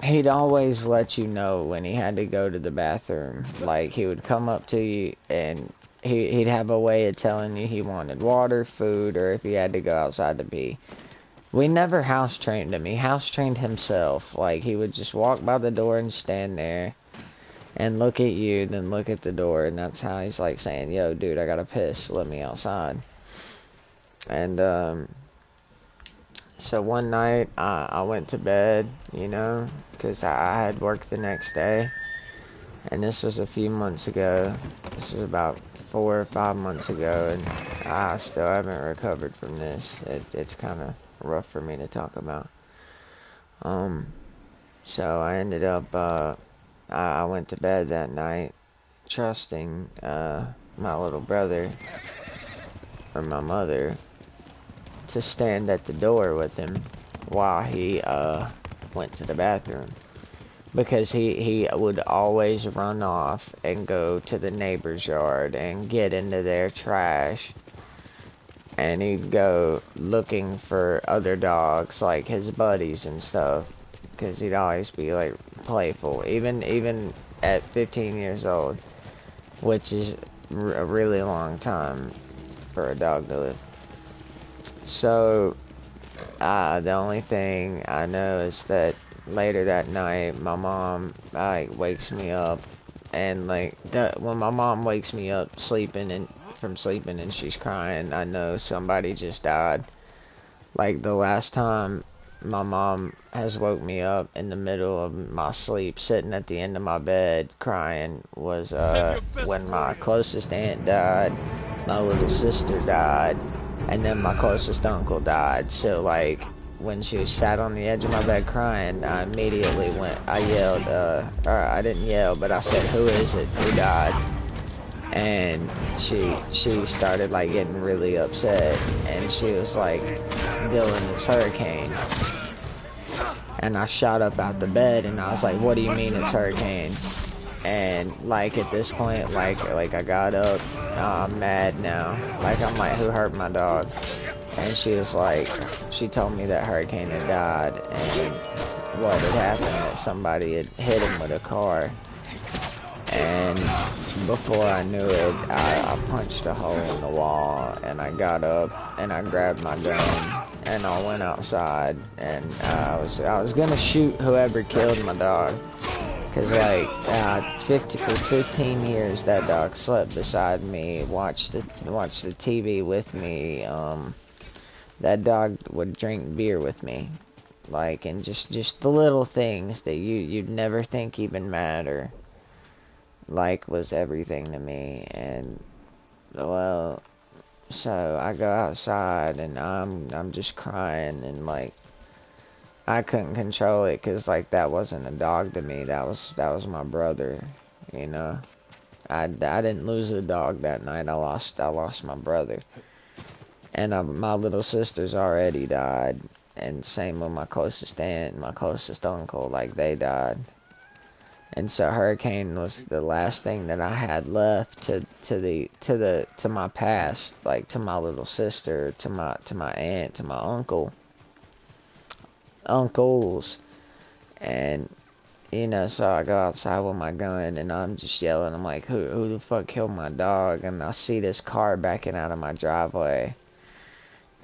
he'd always let you know when he had to go to the bathroom. Like he would come up to you, and he'd have a way of telling you he wanted water, food, or if he had to go outside to pee. We never house trained him. He house trained himself. Like he would just walk by the door and stand there and look at you, then look at the door, and that's how he's like saying, yo, dude, I gotta piss, let me outside. And, so one night, I went to bed, you know, because I had work the next day, and this was a few months ago. This was about 4 or 5 months ago, and I still haven't recovered from this. It's kind of rough for me to talk about. So I ended up, I went to bed that night trusting my little brother, or my mother, to stand at the door with him while he went to the bathroom, because he would always run off and go to the neighbor's yard and get into their trash, and he'd go looking for other dogs, like his buddies and stuff, because he'd always be like playful, even at 15 years old, which is a really long time for a dog to live. So the only thing I know is that later that night, my mom wakes me up, and like when my mom wakes me up sleeping and from sleeping and she's crying, I know somebody just died. Like, the last time my mom has woke me up in the middle of my sleep, sitting at the end of my bed crying, was when my closest aunt died, my little sister died, and then my closest uncle died. So, like, when she sat on the edge of my bed crying, I immediately I yelled, or I didn't yell, but I said, "Who is it? Who died?" And she started, like, getting really upset, and she was like, "Dylan, it's Hurricane." And I shot up out the bed, and I was like, "What do you mean it's Hurricane?" And, like, at this point, like I got up, I'm mad now. Like, I'm like, "Who hurt my dog?" And she was like, she told me that Hurricane had died, and what had happened, that somebody had hit him with a car. And before I knew it, I punched a hole in the wall, and I got up, and I grabbed my gun, and I went outside, and I was gonna shoot whoever killed my dog. Cause like, for 15 years, that dog slept beside me, watched the TV with me. That dog would drink beer with me, like, and just the little things that you'd never think even matter, like, was everything to me. And well, so I go outside, and I'm just crying, and like, I couldn't control it, cause like, that wasn't a dog to me, that was my brother, you know. I didn't lose a dog that night. I lost my brother. And my little sister's already died, and same with my closest aunt, my closest uncle, like, they died. And so Hurricane was the last thing that I had left to my past, like, to my little sister, to my aunt, to my uncles. And, you know, so I go outside with my gun, and I'm just yelling. I'm like, who the fuck killed my dog? And I see this car backing out of my driveway.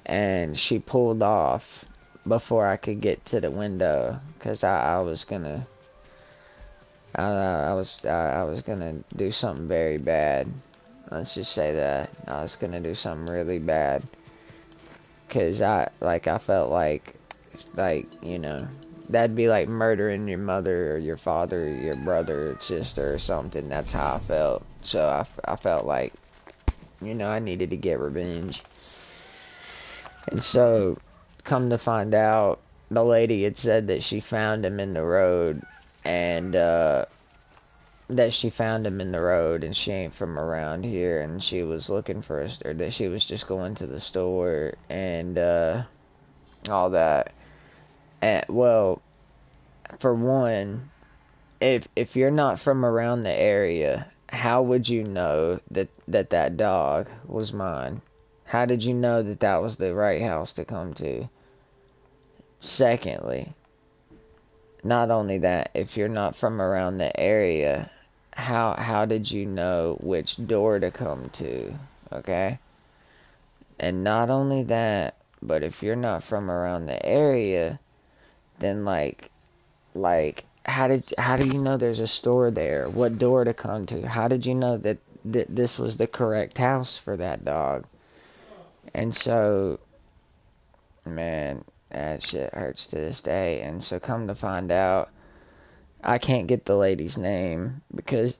And she pulled off before I could get to the window, because I was gonna do something very bad. Let's just say that. I was gonna do something really bad, because I felt like, you know, that'd be like murdering your mother or your father or your brother or sister or something. That's how I felt. So I felt like, you know, I needed to get revenge. And so, come to find out, the lady had said that she found him in the road, and and she ain't from around here, and she was looking for us, or that she was just going to the store, and all that. And, well, for one, if you're not from around the area, how would you know that dog was mine? How did you know that that was the right house to come to? Secondly, not only that, if you're not from around the area, how did you know which door to come to? Okay? And not only that, but if you're not from around the area, then like how do you know there's a store there? What door to come to? How did you know that this was the correct house for that dog? And so, man, that shit hurts to this day. And so, come to find out, I can't get the lady's name because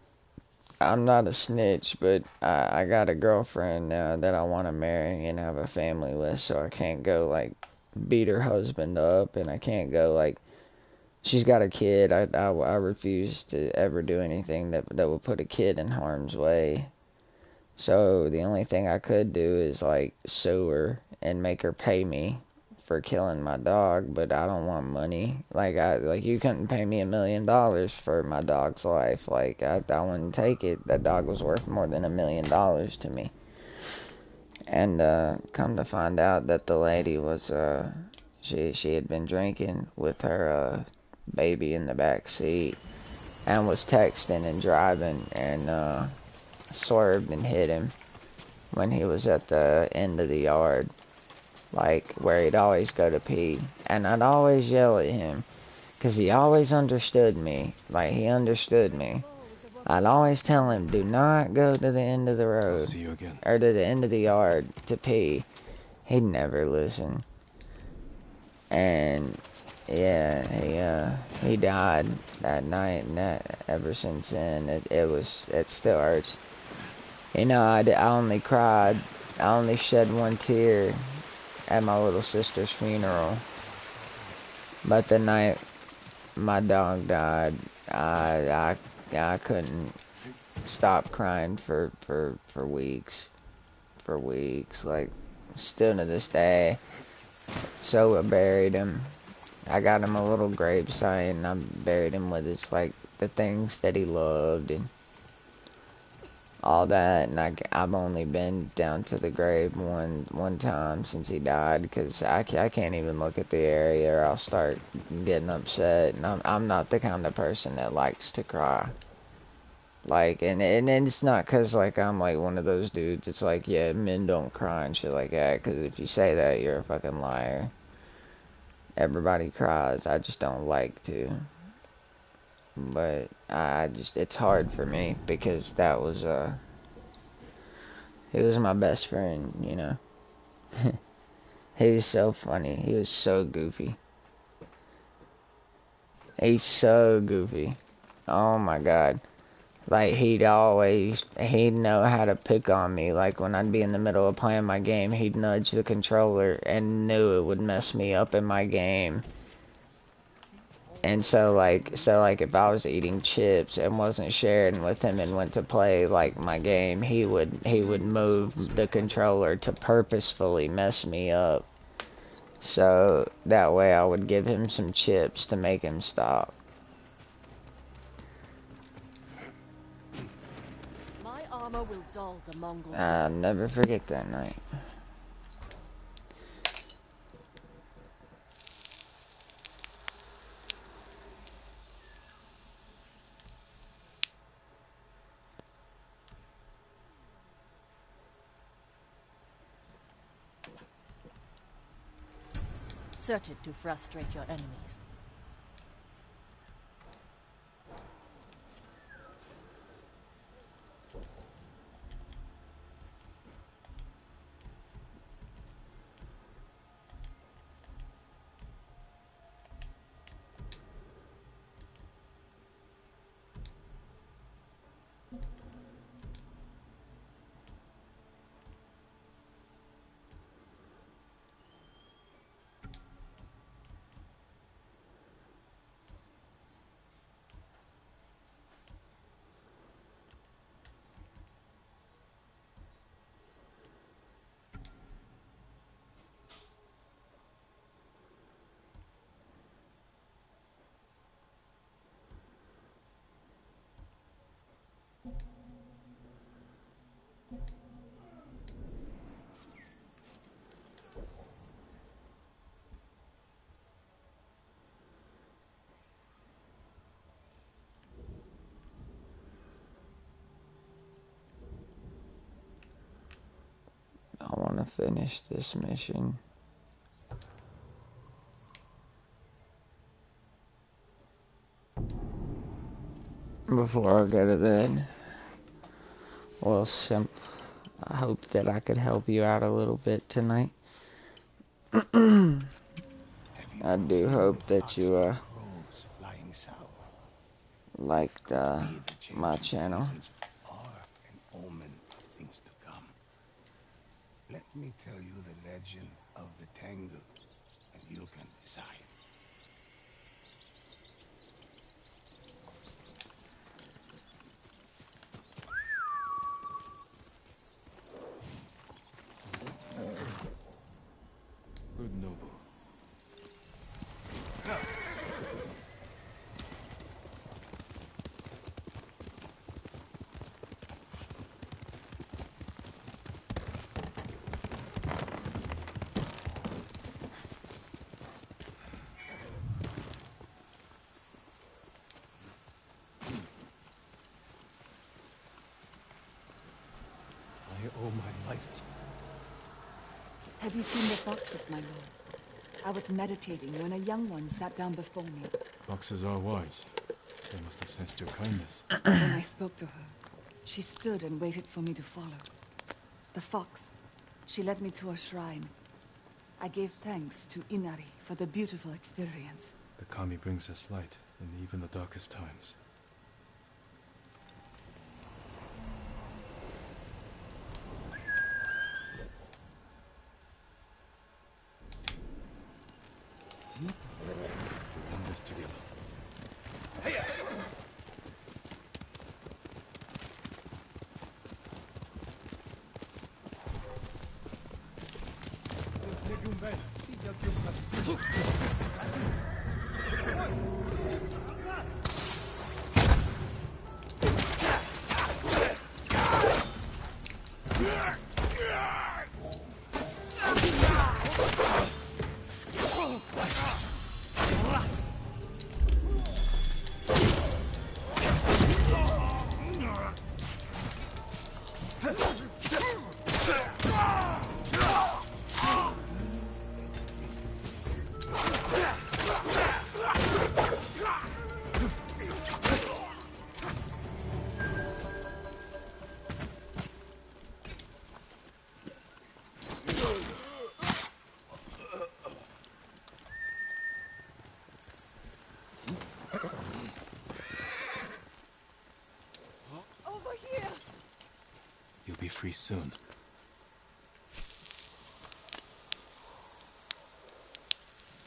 I'm not a snitch, but I got a girlfriend now that I want to marry and have a family with, so I can't go, like, beat her husband up, and I can't go, like, she's got a kid. I refuse to ever do anything that would put a kid in harm's way. So the only thing I could do is, like, sue her and make her pay me for killing my dog, but I don't want money. Like, you couldn't pay me $1 million for my dog's life. Like, I wouldn't take it. That dog was worth more than $1 million to me. And come to find out that the lady was she had been drinking with her baby in the back seat and was texting and driving, and swerved and hit him when he was at the end of the yard, like where he'd always go to pee. And I'd always yell at him because he always understood me. Like, he understood me. I'd always tell him, do not go to the end of the I'll road. see you again. Or to the end of the yard to pee. He'd never listen. And yeah, he died that night, and ever since then, it still hurts. You know, I only cried, I only shed one tear at my little sister's funeral. But the night my dog died, I couldn't stop crying for weeks. For weeks, like, still to this day. So I buried him. I got him a little gravesite, and I buried him with his, like, the things that he loved and all that. And I've only been down to the grave one time since he died, because I can't even look at the area or I'll start getting upset. And I'm not the kind of person that likes to cry. Like, and it's not because, like, I'm, like, one of those dudes. It's like, yeah, men don't cry and shit like that, because if you say that, you're a fucking liar. Everybody cries. I just don't like to. But it's hard for me, because that was, he was my best friend, you know. He was so funny. He was so goofy. He's so goofy. Oh my god. Like, he'd know how to pick on me. Like, when I'd be in the middle of playing my game, he'd nudge the controller and knew it would mess me up in my game. And so like, if I was eating chips and wasn't sharing with him and went to play, like, my game, he would move the controller to purposefully mess me up. So, that way I would give him some chips to make him stop. Will dull the Mongols. I'll never forget that night. Certain to frustrate your enemies. I want to finish this mission. Before I go to bed. Well, Simp, I hope that I could help you out a little bit tonight. I do hope that you liked my channel. Let me tell you the legend of the Tengu, and you can decide. Good Nobu. I owe my life to Have you seen the foxes, my lord? I was meditating when a young one sat down before me. Foxes are wise. They must have sensed your kindness. When I spoke to her, she stood and waited for me to follow. The fox, she led me to a shrine. I gave thanks to Inari for the beautiful experience. The kami brings us light in even the darkest times. We run this together. You'll be free soon.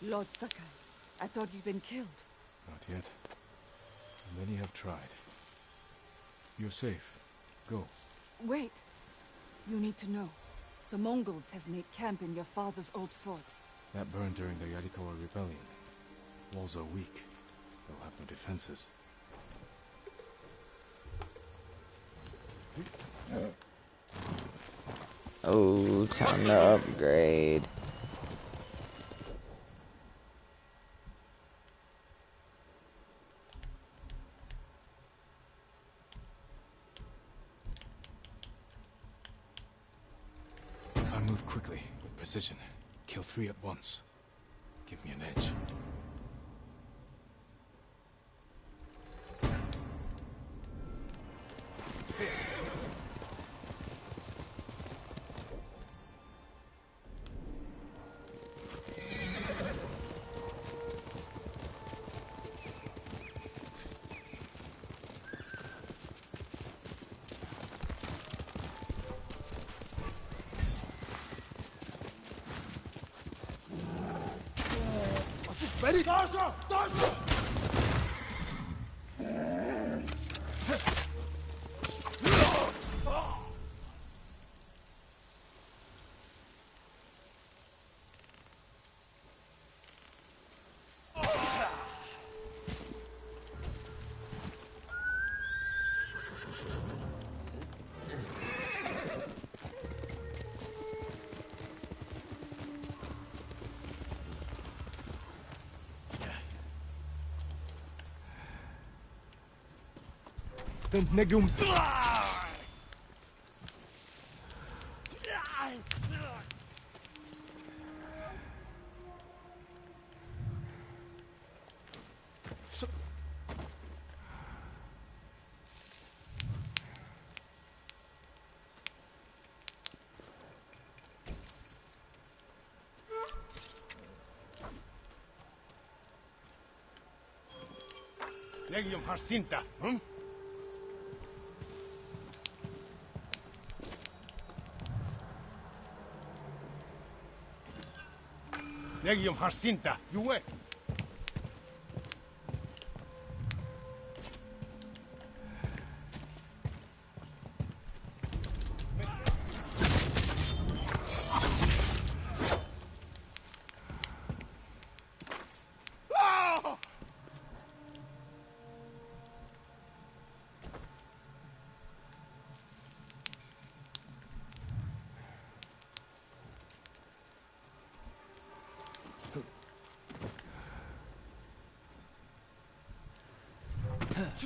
Lord Sakai, I thought you'd been killed. Not yet. Many have tried. You're safe. Go. Wait. You need to know. The Mongols have made camp in your father's old fort. That burned during the Yarikawa rebellion. Walls are weak. They'll have no defenses. Oh, time to upgrade. If I move quickly, with precision, kill 3 at once. Give me an edge. Ready? Dodge! Negum. Legium Harsinta, hm? Legium Harsinta, you wait.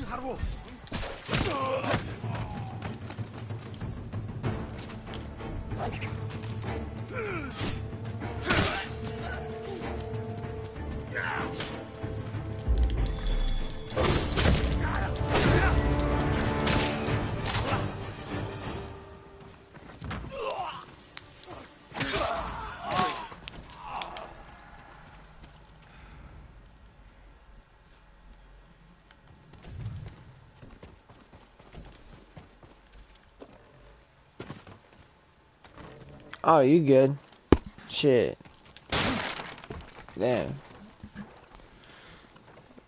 Harbo. Oh, you good. Shit. Damn.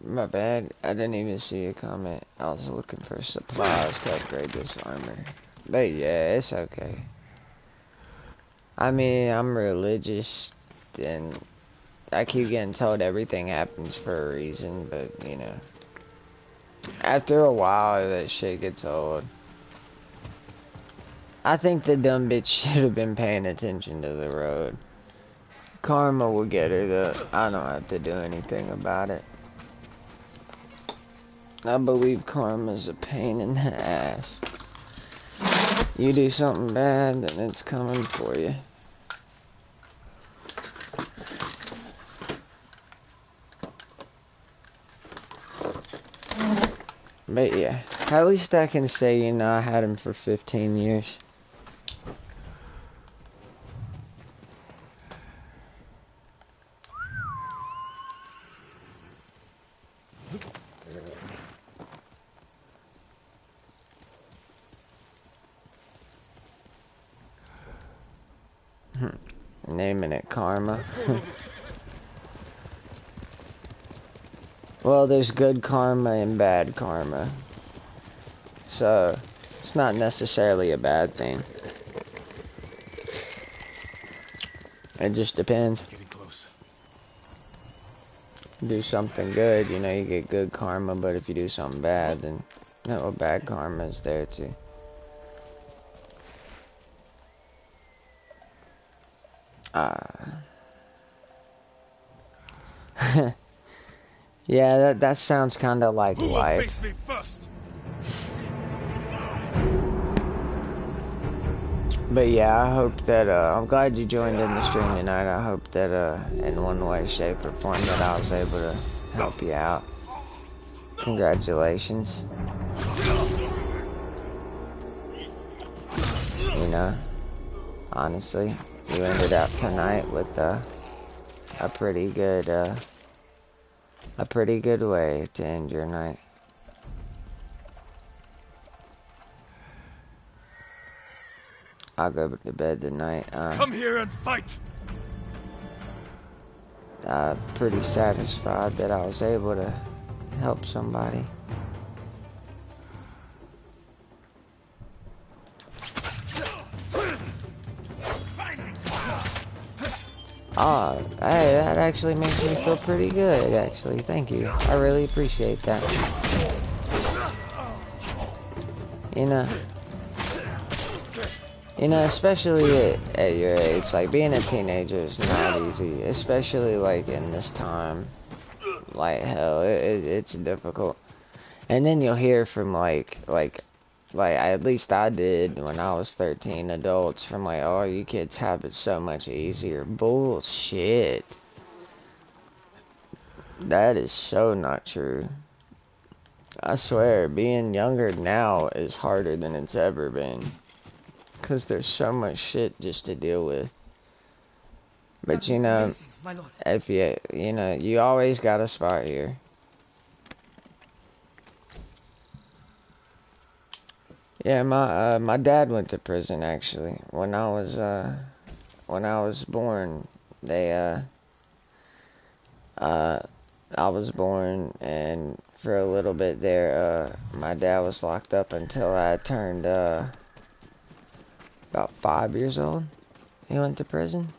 My bad. I didn't even see a comment. I was looking for supplies to upgrade this armor. But yeah, it's okay. I mean, I'm religious, and I keep getting told everything happens for a reason, but, you know. After a while, that shit gets old. I think the dumb bitch should have been paying attention to the road. Karma will get her, though. I don't have to do anything about it. I believe karma's a pain in the ass. You do something bad, then it's coming for you. But yeah, at least I can say, you know, I had him for 15 years. Naming it Karma. Well, there's good karma and bad karma. So, it's not necessarily a bad thing. It just depends. Getting close. Do something good, you know, you get good karma, but if you do something bad, then no, bad karma is there too. Yeah, that sounds kind of like Who will life. face me first? But yeah, I hope that, I'm glad you joined in the stream tonight. I hope that, in one way, shape, or form that I was able to help you out. Congratulations. You know, honestly, you ended up tonight with, a pretty good way to end your night. I'll go to bed tonight. Come here and fight. Pretty satisfied that I was able to help somebody. Oh, hey, that actually makes me feel pretty good, actually. Thank you. I really appreciate that. You know, especially at your age, like, being a teenager is not easy. Especially, like, in this time. Like, hell, it's difficult. And then you'll hear from, like, at least I did when I was 13, adults from like, oh, you kids have it so much easier. Bullshit. That is so not true. I swear, being younger now is harder than it's ever been. Because there's so much shit just to deal with. But you know, if you know, you always got a spot here. Yeah, my dad went to prison actually. When I was born, I was born, and for a little bit there, my dad was locked up until I turned about 5 years old. He went to prison.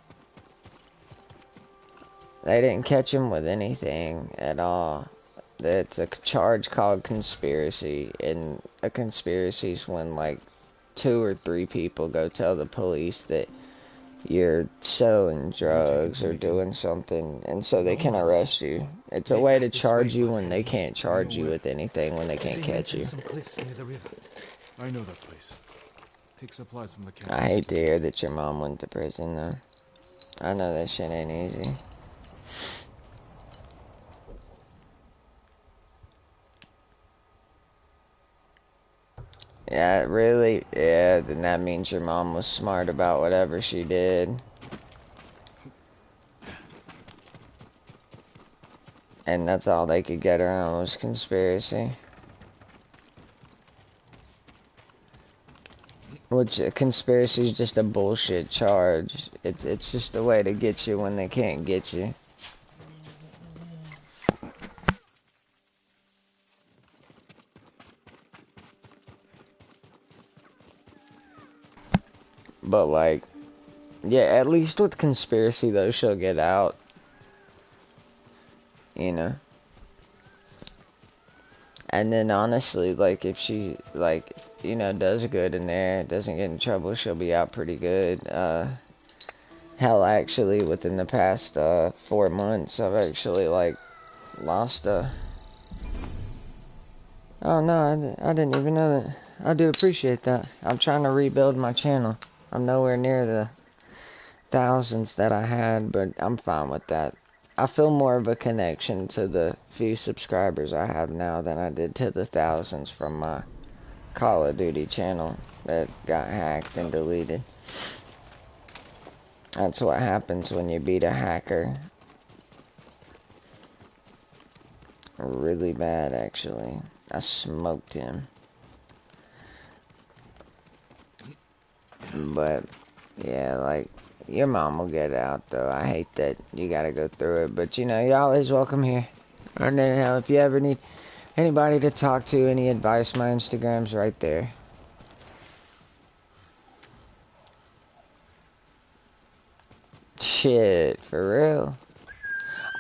They didn't catch him with anything at all. It's a charge called conspiracy, and a conspiracy is when like 2 or 3 people go tell the police that you're selling drugs or doing something, and so they can arrest you. It's a way to charge you when they can't charge you with anything, when they can't catch you. I know that place. Take supplies from the camp. I hate to hear that your mom went to prison though. I know that shit ain't easy. Yeah, really? Yeah, then that means your mom was smart about whatever she did. And that's all they could get around was conspiracy. Which conspiracy is just a bullshit charge. It's just a way to get you when they can't get you. But like, yeah, at least with conspiracy though, she'll get out. You know. And then honestly, like if she like, you know, does good in there, doesn't get in trouble, she'll be out pretty good. Hell, actually, within the past 4 months, I've actually like lost oh no, I didn't even know that. I do appreciate that. I'm trying to rebuild my channel. I'm nowhere near the thousands that I had, but I'm fine with that. I feel more of a connection to the few subscribers I have now than I did to the thousands from my Call of Duty channel that got hacked and deleted. That's what happens when you beat a hacker. Really bad, actually. I smoked him. But, yeah, like, your mom will get out, though. I hate that you gotta go through it. But, you know, you're always welcome here. And then, hell, if you ever need anybody to talk to, any advice, my Instagram's right there. Shit, for real.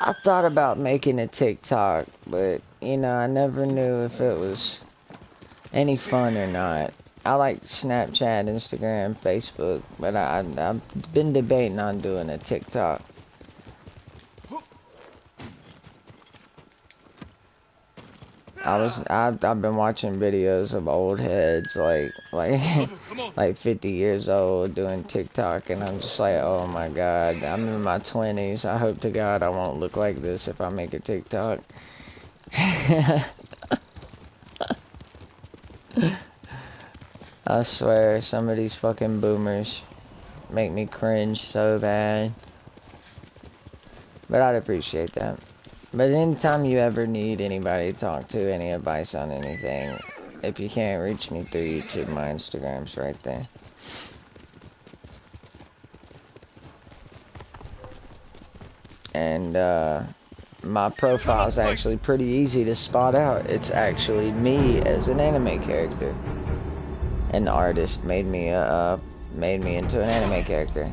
I thought about making a TikTok, but, you know, I never knew if it was any fun or not. I like Snapchat, Instagram, Facebook, but I've been debating on doing a TikTok. I've been watching videos of old heads like 50 years old doing TikTok, and I'm just like, oh my god, I'm in my 20s. I hope to God I won't look like this if I make a TikTok. I swear, some of these fucking boomers make me cringe so bad. But I'd appreciate that. But anytime you ever need anybody to talk to, any advice on anything, if you can't reach me through YouTube, my Instagram's right there. And, my profile's actually pretty easy to spot out. It's actually me as an anime character. An artist made me into an anime character.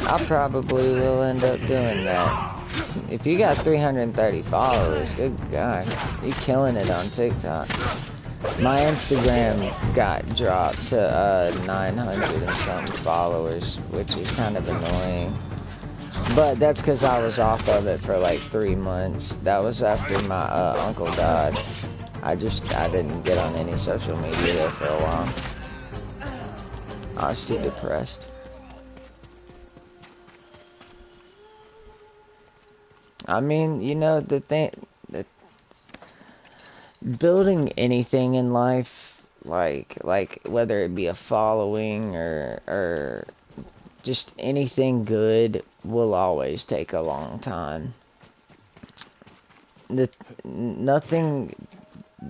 I probably will end up doing that. If you got 330 followers, good God, you killing it on TikTok. My Instagram got dropped to 900 and something followers, which is kind of annoying. But that's because I was off of it for like 3 months. That was after my uncle died. I didn't get on any social media there for a while. I was too depressed. I mean, you know, the thing that building anything in life, like whether it be a following or just anything good, will always take a long time. Nothing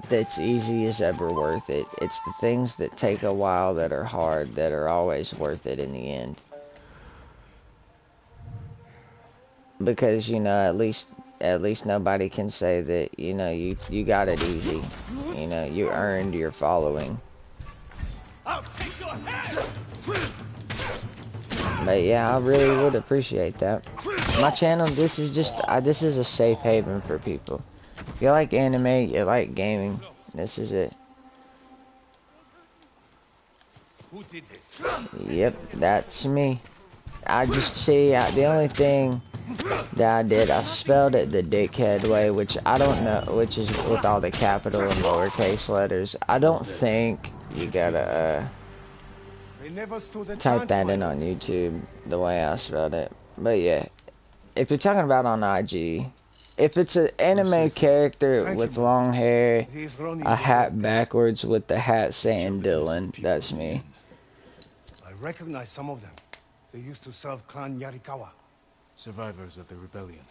that's easy is ever worth it. It's the things that take a while that are hard that are always worth it in the end. Because, you know, at least nobody can say that, you know, you got it easy. You know, you earned your following. But yeah, I really would appreciate that. My channel, this is a safe haven for people. If you like anime, you like gaming, this is it. Who did this? Yep, that's me. I just see, the only thing that I did, I spelled it the dickhead way, which I don't know, which is with all the capital and lowercase letters. I don't think you gotta type that in on YouTube the way I spelled it. But yeah, if you're talking about on IG, if it's an anime character with long hair, a hat backwards with the hat saying Dylan, that's me. I recognize some of them. They used to serve Clan Yarikawa. Survivors of the rebellion.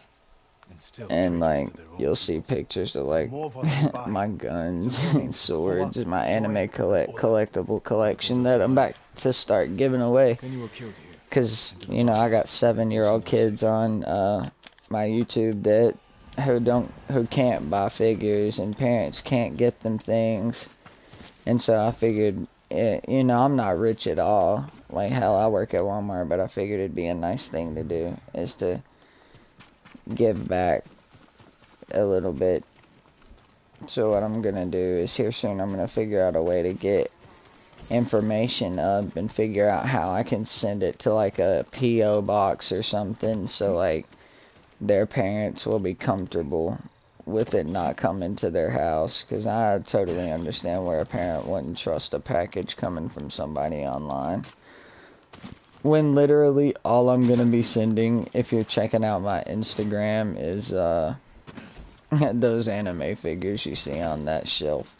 And still And traitors like to their own you'll see people. pictures of like More of us will buy. my guns Tomorrow and means swords, power, my anime joy, collectible collection that I'm back to start giving away. If anyone killed here, Cause you know I got 7-year-old kids on my YouTube that who can't buy figures, and parents can't get them things, and so I figured, you know, I'm not rich at all. Like hell, I work at Walmart, but I figured it'd be a nice thing to do is to give back a little bit. So what I'm gonna do is here soon I'm gonna figure out a way to get information up and figure out how I can send it to like a PO box or something, so like their parents will be comfortable with it not coming to their house, because I totally understand where a parent wouldn't trust a package coming from somebody online when literally all I'm gonna be sending, if you're checking out my Instagram, is those anime figures you see on that shelf.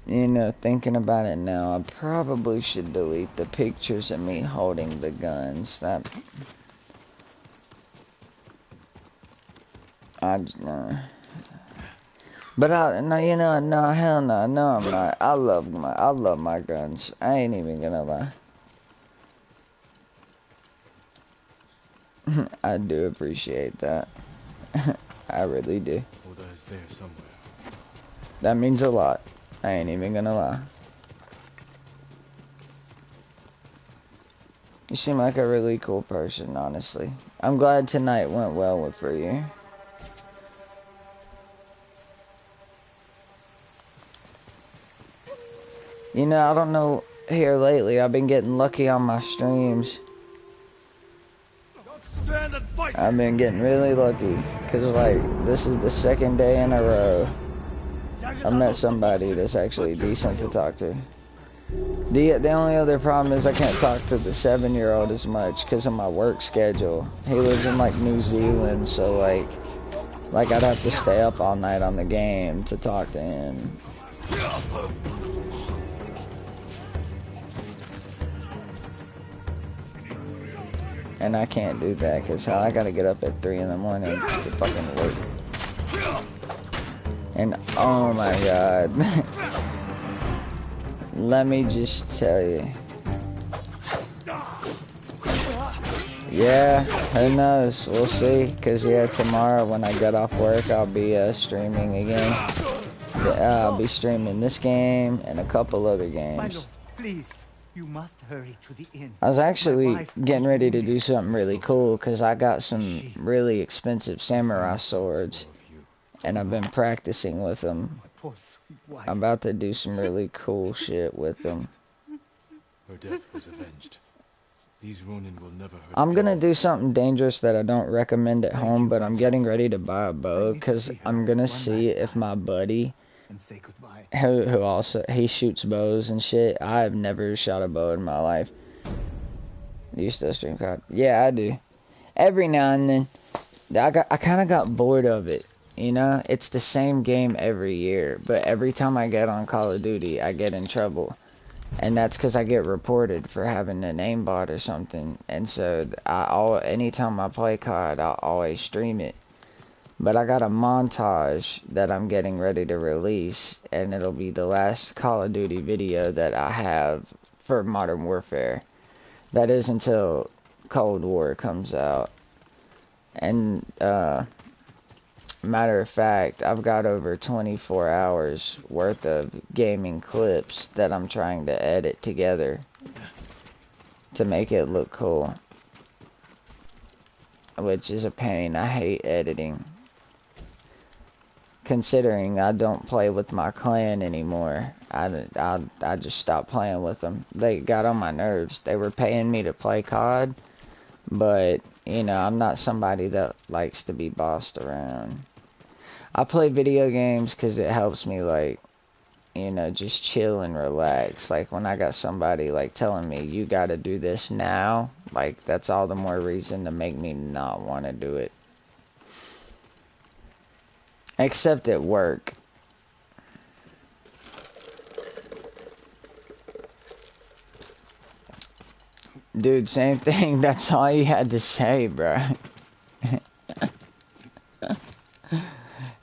You know, thinking about it now, I probably should delete the pictures of me holding the guns. That but no, you know, no, hell no, no, I'm not. I love my guns. I ain't even gonna lie. I do appreciate that. I really do. Oda is there somewhere. That means a lot. I ain't even gonna lie. You seem like a really cool person, honestly. I'm glad tonight went well for you. You know, I don't know, here lately, I've been getting lucky on my streams. I've been getting really lucky, because, like, this is the second day in a row I met somebody that's actually decent to talk to. The only other problem is I can't talk to the 7-year-old as much because of my work schedule. He lives in, like, New Zealand, so, like I'd have to stay up all night on the game to talk to him. And I can't do that because hell, I gotta get up at 3 in the morning to fucking work. And oh my god. Let me just tell you. Yeah, who knows? We'll see. Because yeah, tomorrow when I get off work, I'll be streaming again. I'll be streaming this game and a couple other games. Milo, please. You must hurry to the inn. I was actually getting ready to do something really cool because I got some really expensive samurai swords and I've been practicing with them. I'm about to do some really cool shit with them. Her death was avenged. These Ronin will never hurt. I'm gonna do something dangerous that I don't recommend at home, but I'm getting ready to buy a bow because I'm gonna see if my buddy, who also he shoots bows and shit. I have never shot a bow in my life. Do you still stream COD? Yeah, I do. Every now and then, I kind of got bored of it. You know, it's the same game every year, but every time I get on Call of Duty, I get in trouble. And that's because I get reported for having an aimbot or something. And so, anytime I play COD, I'll always stream it. But I got a montage that I'm getting ready to release, and it'll be the last Call of Duty video that I have for Modern Warfare. That is until Cold War comes out. And, matter of fact, I've got over 24 hours worth of gaming clips that I'm trying to edit together to make it look cool. Which is a pain. I hate editing. Considering I don't play with my clan anymore. I just stopped playing with them. They got on my nerves. They were paying me to play COD, but, you know, I'm not somebody that likes to be bossed around. I play video games because it helps me, like, you know, just chill and relax. Like, when I got somebody, like, telling me, you gotta do this now, like, that's all the more reason to make me not want to do it. Except at work. Dude, same thing. That's all you had to say, bro.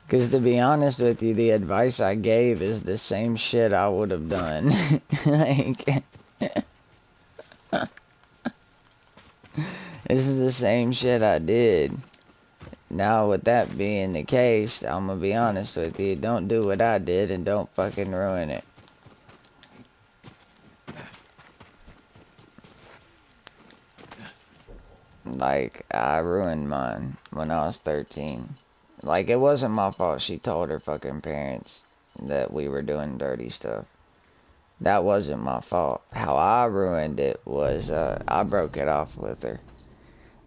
Because to be honest with you, the advice I gave is the same shit I would have done. Like, this is the same shit I did. Now, with that being the case, I'm gonna be honest with you. Don't do what I did and don't fucking ruin it. Like, I ruined mine when I was 13. Like, it wasn't my fault she told her fucking parents that we were doing dirty stuff. That wasn't my fault. How I ruined it was, I broke it off with her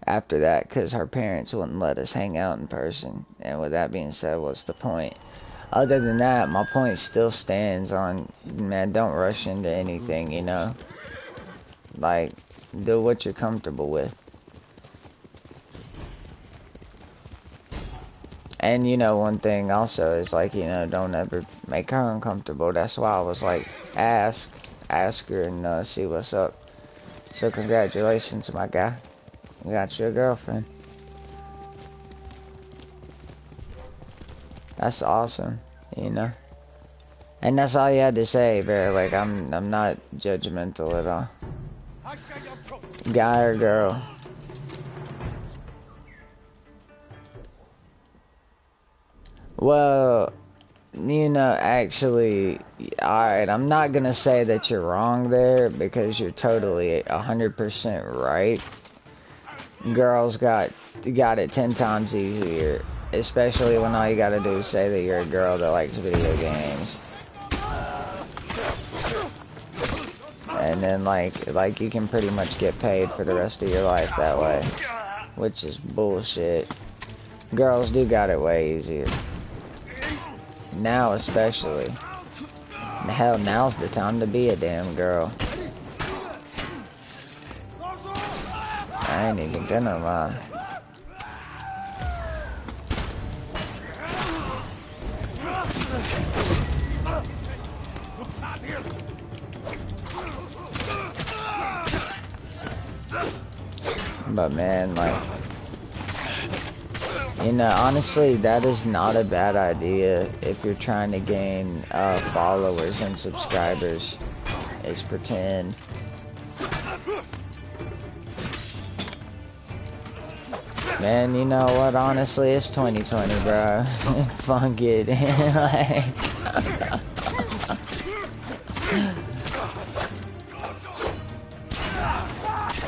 after that because her parents wouldn't let us hang out in person. And with that being said, what's the point? Other than that, my point still stands on, man, don't rush into anything, you know? Like, do what you're comfortable with. And, you know, one thing also is, like, you know, don't ever make her uncomfortable. That's why I was like, ask her and see what's up. So, congratulations, my guy. You got your girlfriend. That's awesome, you know? And that's all you had to say, bro. Like, I'm not judgmental at all. Guy or girl. Well, you know, actually, alright, I'm not gonna say that you're wrong there, because you're totally 100% right. Girls got it 10 times easier, especially when all you gotta do is say that you're a girl that likes video games. And then, like you can pretty much get paid for the rest of your life that way, which is bullshit. Girls do got it way easier. Now especially. Hell, now's the time to be a damn girl. I ain't even gonna lie. But man, like, you know, honestly, that is not a bad idea if you're trying to gain followers and subscribers, is pretend. Man, you know what, honestly, it's 2020, bro. Fuck it.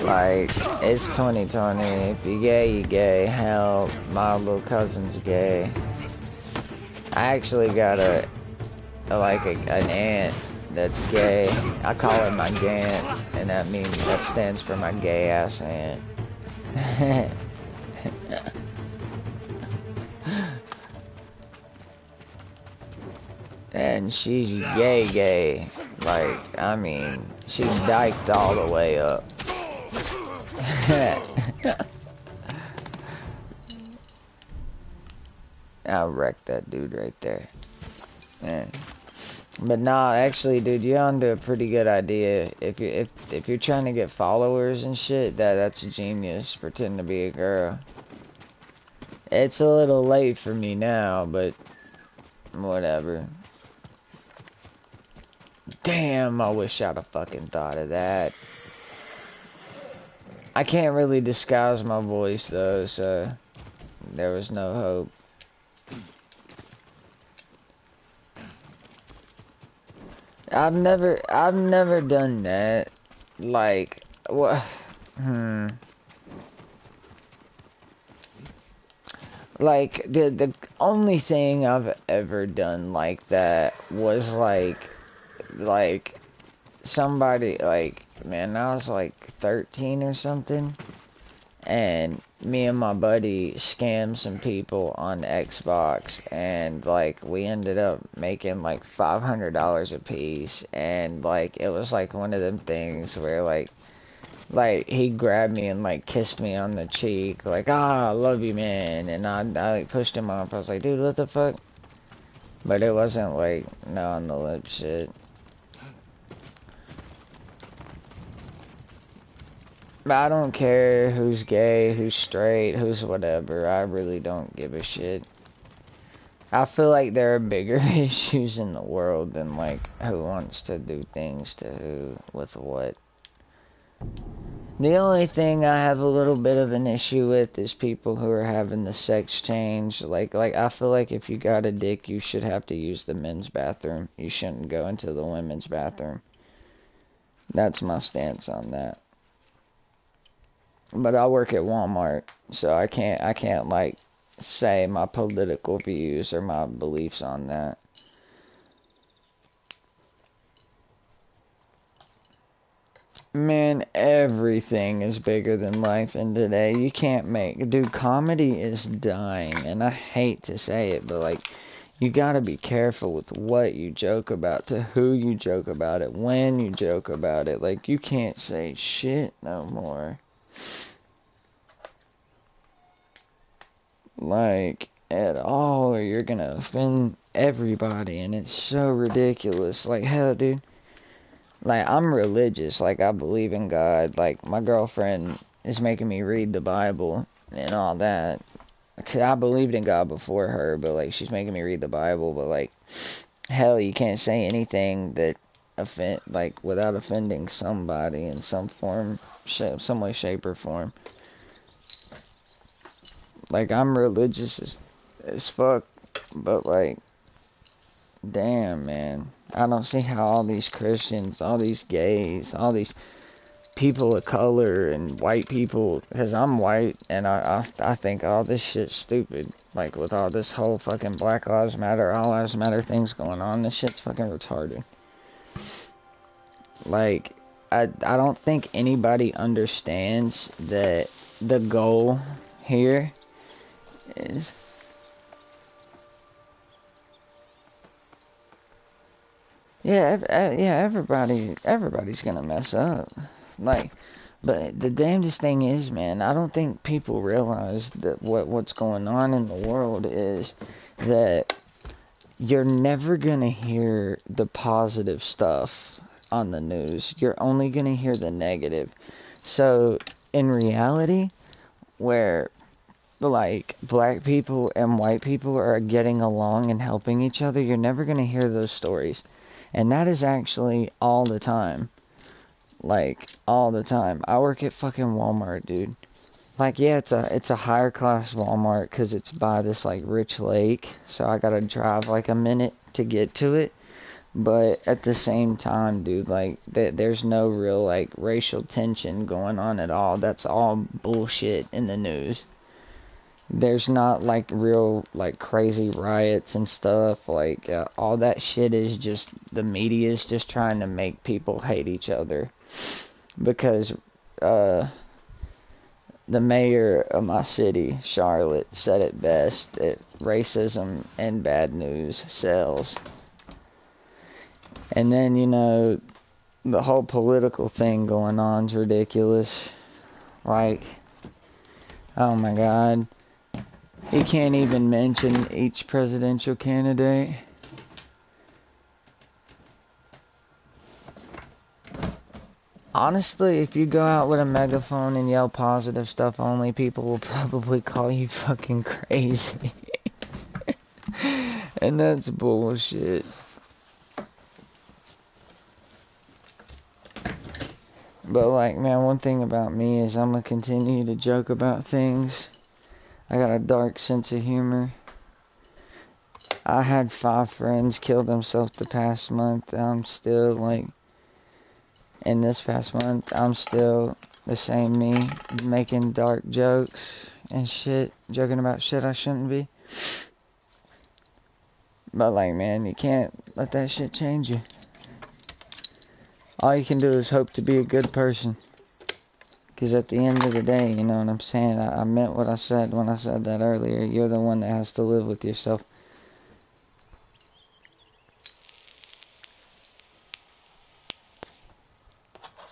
Like, it's 2020. If you gay, you gay. Hell, my little cousin's gay. I actually got an aunt that's gay. I call her my gant, and that stands for my gay ass aunt. And she's gay. Like, I mean, she's dyked all the way up. I'll wreck that dude right there. Man. But nah, actually, dude, you're onto a pretty good idea. If you're trying to get followers and shit, that's genius. Pretend to be a girl. It's a little late for me now, but whatever. Damn, I wish I'd have fucking thought of that. I can't really disguise my voice though, so there was no hope. I've never done that. Like, what? Like, the only thing I've ever done like that was like somebody, like, man, I was like 13 or something, and me and my buddy scammed some people on Xbox, and like we ended up making like $500 a piece, and like it was like one of them things where like he grabbed me and like kissed me on the cheek, like, I love you, man, and I like pushed him off. I was like, dude, what the fuck? But it wasn't like no on the lip shit. But I don't care who's gay, who's straight, who's whatever. I really don't give a shit. I feel like there are bigger issues in the world than, like, who wants to do things to who with what. The only thing I have a little bit of an issue with is people who are having the sex change. Like I feel like if you got a dick, you should have to use the men's bathroom. You shouldn't go into the women's bathroom. That's my stance on that. But I work at Walmart, so I can't like say my political views or my beliefs on that. Man, everything is bigger than life in today. You can't make... Dude, comedy is dying, and I hate to say it, but, like, you gotta be careful with what you joke about, to who you joke about it, when you joke about it. Like, you can't say shit no more. Like, at all, or you're gonna offend everybody, and it's so ridiculous. Like, hell, dude. Like, I'm religious, like, I believe in God, like, my girlfriend is making me read the Bible and all that. I believed in God before her, but, like, she's making me read the Bible, but, like, hell, you can't say anything that like, without offending somebody in some form, some way, shape, or form. Like, I'm religious as fuck, but, like, damn, man. I don't see how all these Christians, all these gays, all these people of color and white people, because I'm white, and I think all this shit's stupid. Like, with all this whole fucking Black Lives Matter, All Lives Matter things going on, this shit's fucking retarded. Like, I don't think anybody understands that the goal here is... Yeah, everybody's gonna mess up. Like, but the damnedest thing is, man, I don't think people realize that what's going on in the world is that you're never gonna hear the positive stuff on the news. You're only gonna hear the negative. So, in reality, where, like, black people and white people are getting along and helping each other, you're never gonna hear those stories. And that is actually all the time. Like, all the time. I work at fucking Walmart, dude. Like, yeah, it's a higher class Walmart because it's by this, like, rich lake. So I gotta drive, like, a minute to get to it. But at the same time, dude, like, there's no real, like, racial tension going on at all. That's all bullshit in the news. There's not, like, real, like, crazy riots and stuff. Like, all that shit is just, the media is just trying to make people hate each other. Because, the mayor of my city, Charlotte, said it best, that racism and bad news sells. And then, you know, the whole political thing going on is ridiculous. Like, oh my god. He can't even mention each presidential candidate. Honestly, if you go out with a megaphone and yell positive stuff only, people will probably call you fucking crazy. And that's bullshit. But, like, man, one thing about me is I'm gonna continue to joke about things. I got a dark sense of humor. I had 5 friends kill themselves the past month. I'm still, like, in this past month, I'm still the same me, making dark jokes and shit, joking about shit I shouldn't be. But, like, man, you can't let that shit change you. All you can do is hope to be a good person. Because at the end of the day, you know what I'm saying? I meant what I said when I said that earlier. You're the one that has to live with yourself.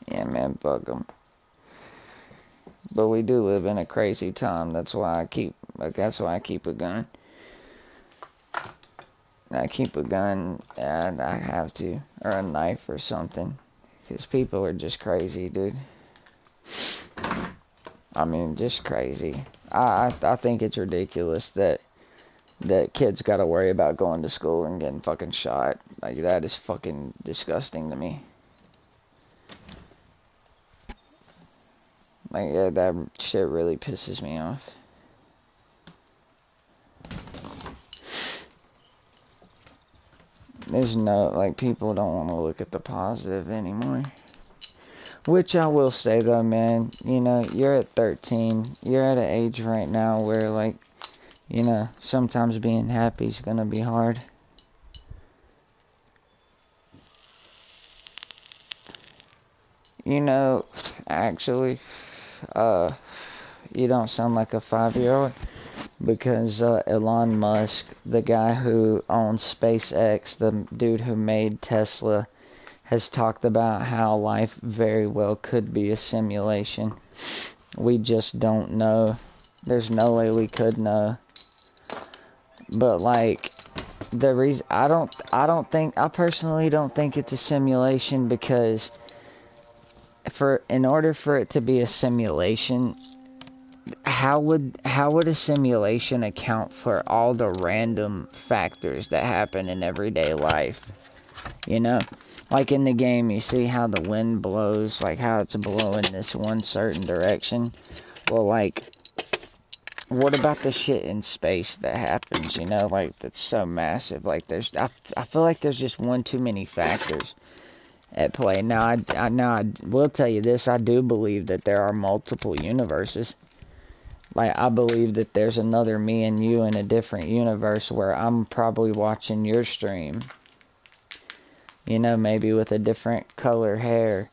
Yeah, man, fuck 'em. But we do live in a crazy time. That's why I keep a gun. I keep a gun, and I have to. Or a knife or something. Because people are just crazy, dude. I mean, just crazy. I think it's ridiculous that kids got to worry about going to school and getting fucking shot. Like, that is fucking disgusting to me. Like, yeah, that shit really pisses me off. There's no, like, people don't want to look at the positive anymore. Which I will say, though, man, you know, you're at 13. You're at an age right now where, like, you know, sometimes being happy is gonna be hard. You know, actually, you don't sound like a 5-year-old, because Elon Musk, the guy who owns SpaceX, the dude who made Tesla, has talked about how life very well could be a simulation. We just don't know. There's no way we could know. But like, the reason I personally don't think it's a simulation, because in order for it to be a simulation, how would a simulation account for all the random factors that happen in everyday life? You know, like in the game, you see how the wind blows, like how it's blowing this one certain direction. Well, like, what about the shit in space that happens, you know, like, that's so massive? Like, I feel like there's just one too many factors at play. Now, I will tell you this, I do believe that there are multiple universes. Like, I believe that there's another me and you in a different universe where I'm probably watching your stream. You know, maybe with a different color hair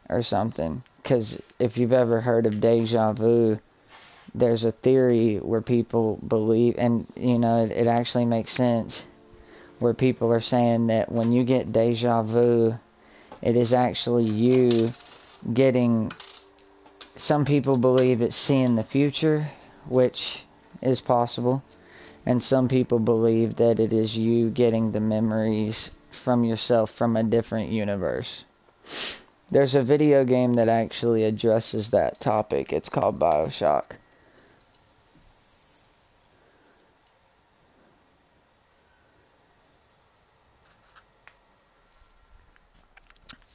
or something. Because if you've ever heard of deja vu, there's a theory where people believe, and, you know, it actually makes sense, where people are saying that when you get deja vu, it is actually you getting, some people believe it's seeing the future, which is possible, and some people believe that it is you getting the memories from yourself from a different universe. There's a video game that actually addresses that topic. It's called BioShock.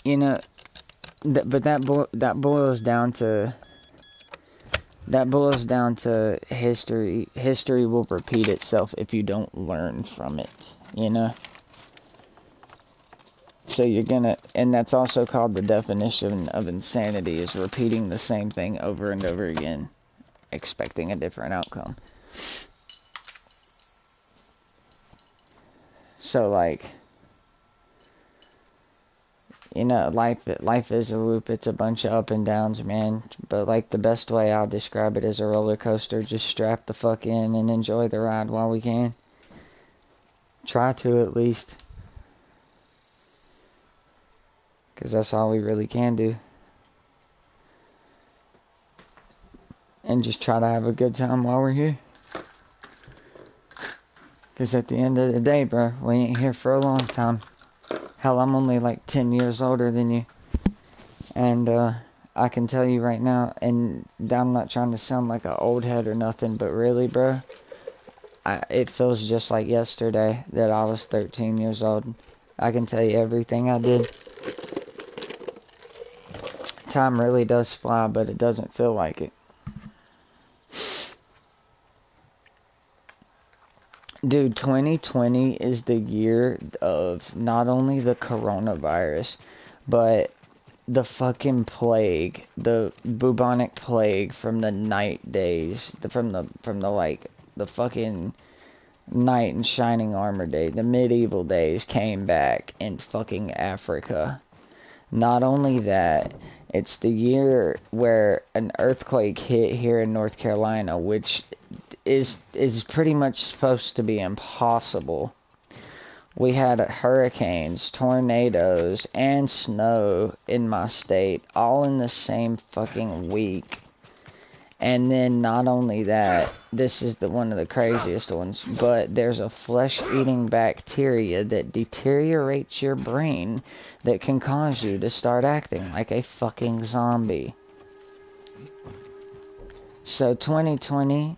You know, but that boils down to history. History will repeat itself if you don't learn from it, you know? So you're gonna, and that's also called the definition of insanity, is repeating the same thing over and over again, expecting a different outcome. So, like, you know, life is a loop. It's a bunch of up and downs, man. But, like, the best way I'll describe it is a roller coaster. Just strap the fuck in and enjoy the ride while we can. Try to, at least. Because that's all we really can do. And just try to have a good time while we're here. Because at the end of the day, bro, we ain't here for a long time. Hell, I'm only like 10 years older than you. And I can tell you right now, and I'm not trying to sound like an old head or nothing, but really, bro, it feels just like yesterday that I was 13 years old. I can tell you everything I did. Time really does fly, but it doesn't feel like it. Dude, 2020 is the year of not only the coronavirus, but the fucking plague, the bubonic plague from the night days, from the fucking knight in shining armor days, the medieval days came back in fucking Africa. Not only that, it's the year where an earthquake hit here in North Carolina, which is pretty much supposed to be impossible. We had hurricanes, tornadoes, and snow in my state, all in the same fucking week. And then not only that, this is one of the craziest ones, but there's a flesh-eating bacteria that deteriorates your brain that can cause you to start acting like a fucking zombie. So 2020,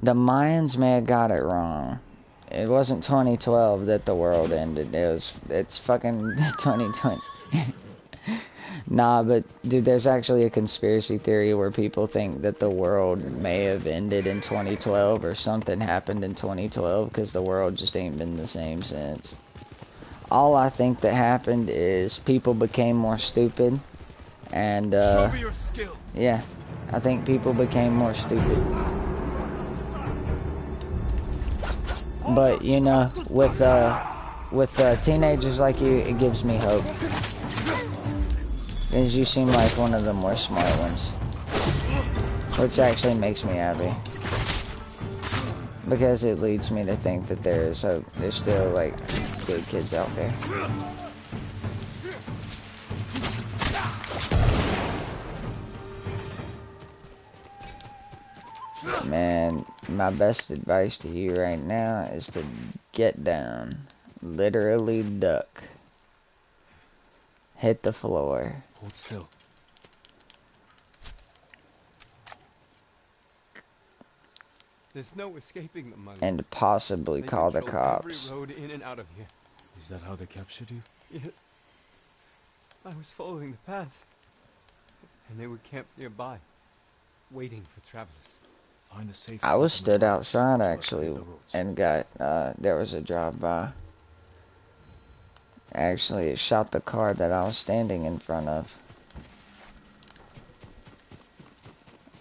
the Mayans may have got it wrong. It wasn't 2012 that the world ended. It's fucking 2020. Nah, but dude, there's actually a conspiracy theory where people think that the world may have ended in 2012 or something happened in 2012 because the world just ain't been the same since. All I think that happened is people became more stupid and Show me your skill. yeah, I think people became more stupid. But you know, with teenagers like you, it gives me hope. Because you seem like one of the more smart ones. Which actually makes me happy. Because it leads me to think that there's hope. There's still, like, good kids out there. Man, my best advice to you right now is to get down. Literally duck. Hit the floor. Hold still. There's no escaping them, And possibly call the cops. Every road in and out of here. Is that how they captured you? Yes. I was following the path, and they were camped nearby, waiting for travelers. Find a safe I was spot in stood the woods outside to actually avoid the roads. and got there was a drive-by. Actually, it shot the car that I was standing in front of.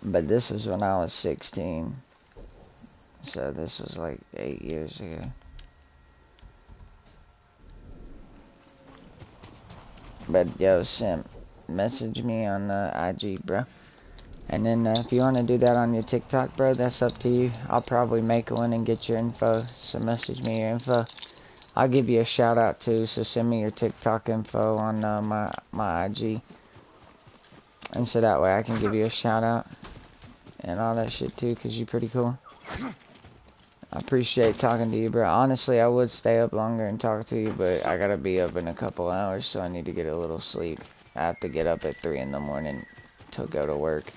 But this was when I was 16. So this was like 8 years ago. But yo, Simp, message me on IG, bro. And then if you want to do that on your TikTok, bro, that's up to you. I'll probably make one and get your info. So message me your info. I'll give you a shout out too. So send me your TikTok info on my IG. And so that way I can give you a shout out. And all that shit too, because you're pretty cool. I appreciate talking to you, bro. Honestly, I would stay up longer and talk to you, but I gotta be up in a couple hours, so I need to get a little sleep. I have to get up at 3 in the morning to go to work.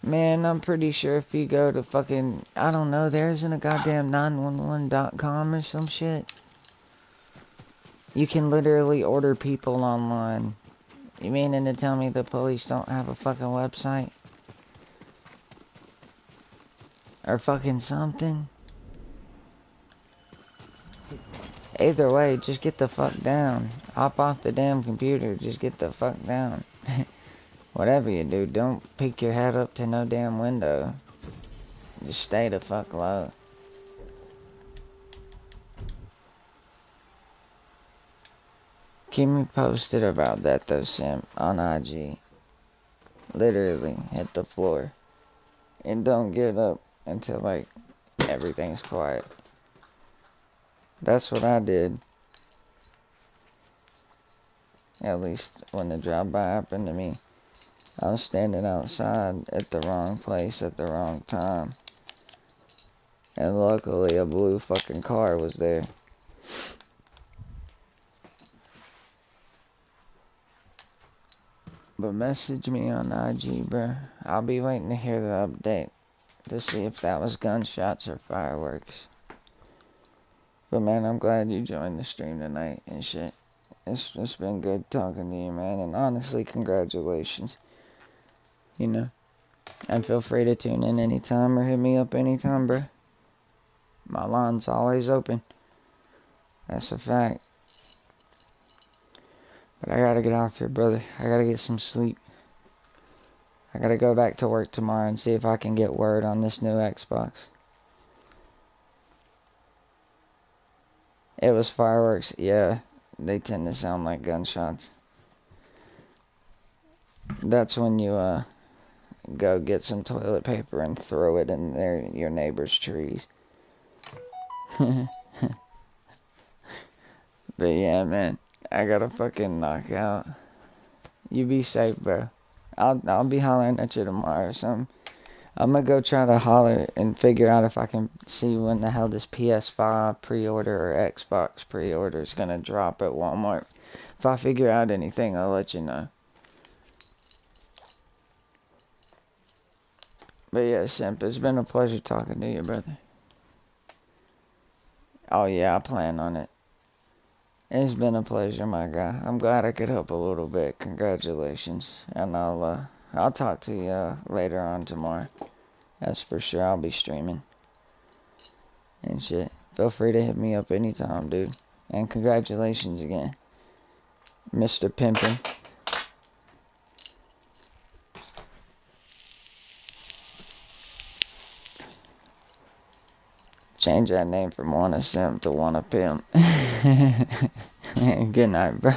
Man, I'm pretty sure if you go to fucking, I don't know, there isn't a goddamn 911.com or some shit. You can literally order people online. You meaning to tell me the police don't have a fucking website? Or fucking something? Either way, just get the fuck down. Hop off the damn computer, just get the fuck down. Whatever you do, don't peek your head up to no damn window. Just stay the fuck low. Keep me posted about that though, Simp, on IG. Literally, hit the floor. And don't get up until, like, everything's quiet. That's what I did. At least when the drive-by happened to me. I was standing outside at the wrong place at the wrong time. And luckily a blue fucking car was there. But message me on IG, bro. I'll be waiting to hear the update to see if that was gunshots or fireworks. But man, I'm glad you joined the stream tonight and shit. It's been good talking to you, man. And honestly, congratulations. You know. And feel free to tune in anytime or hit me up anytime, bro. My line's always open. That's a fact. But I gotta get off here, brother. I gotta get some sleep. I gotta go back to work tomorrow and see if I can get word on this new Xbox. It was fireworks. Yeah, they tend to sound like gunshots. That's when you, go get some toilet paper and throw it in your neighbor's trees. But yeah, man. I gotta fucking knock out. You be safe, bro. I'll be hollering at you tomorrow or something. I'm gonna go try to holler and figure out if I can see when the hell this PS5 pre-order or Xbox pre-order is gonna drop at Walmart. If I figure out anything, I'll let you know. But yeah, Simp, it's been a pleasure talking to you, brother. Oh yeah, I plan on it. It's been a pleasure, my guy. I'm glad I could help a little bit. Congratulations. And I'll talk to you later on tomorrow. That's for sure. I'll be streaming and shit. Feel free to hit me up anytime, dude. And congratulations again, Mr. Pimpin'. Change that name from Wanna Simp to Wanna Pimp. Good night, bro.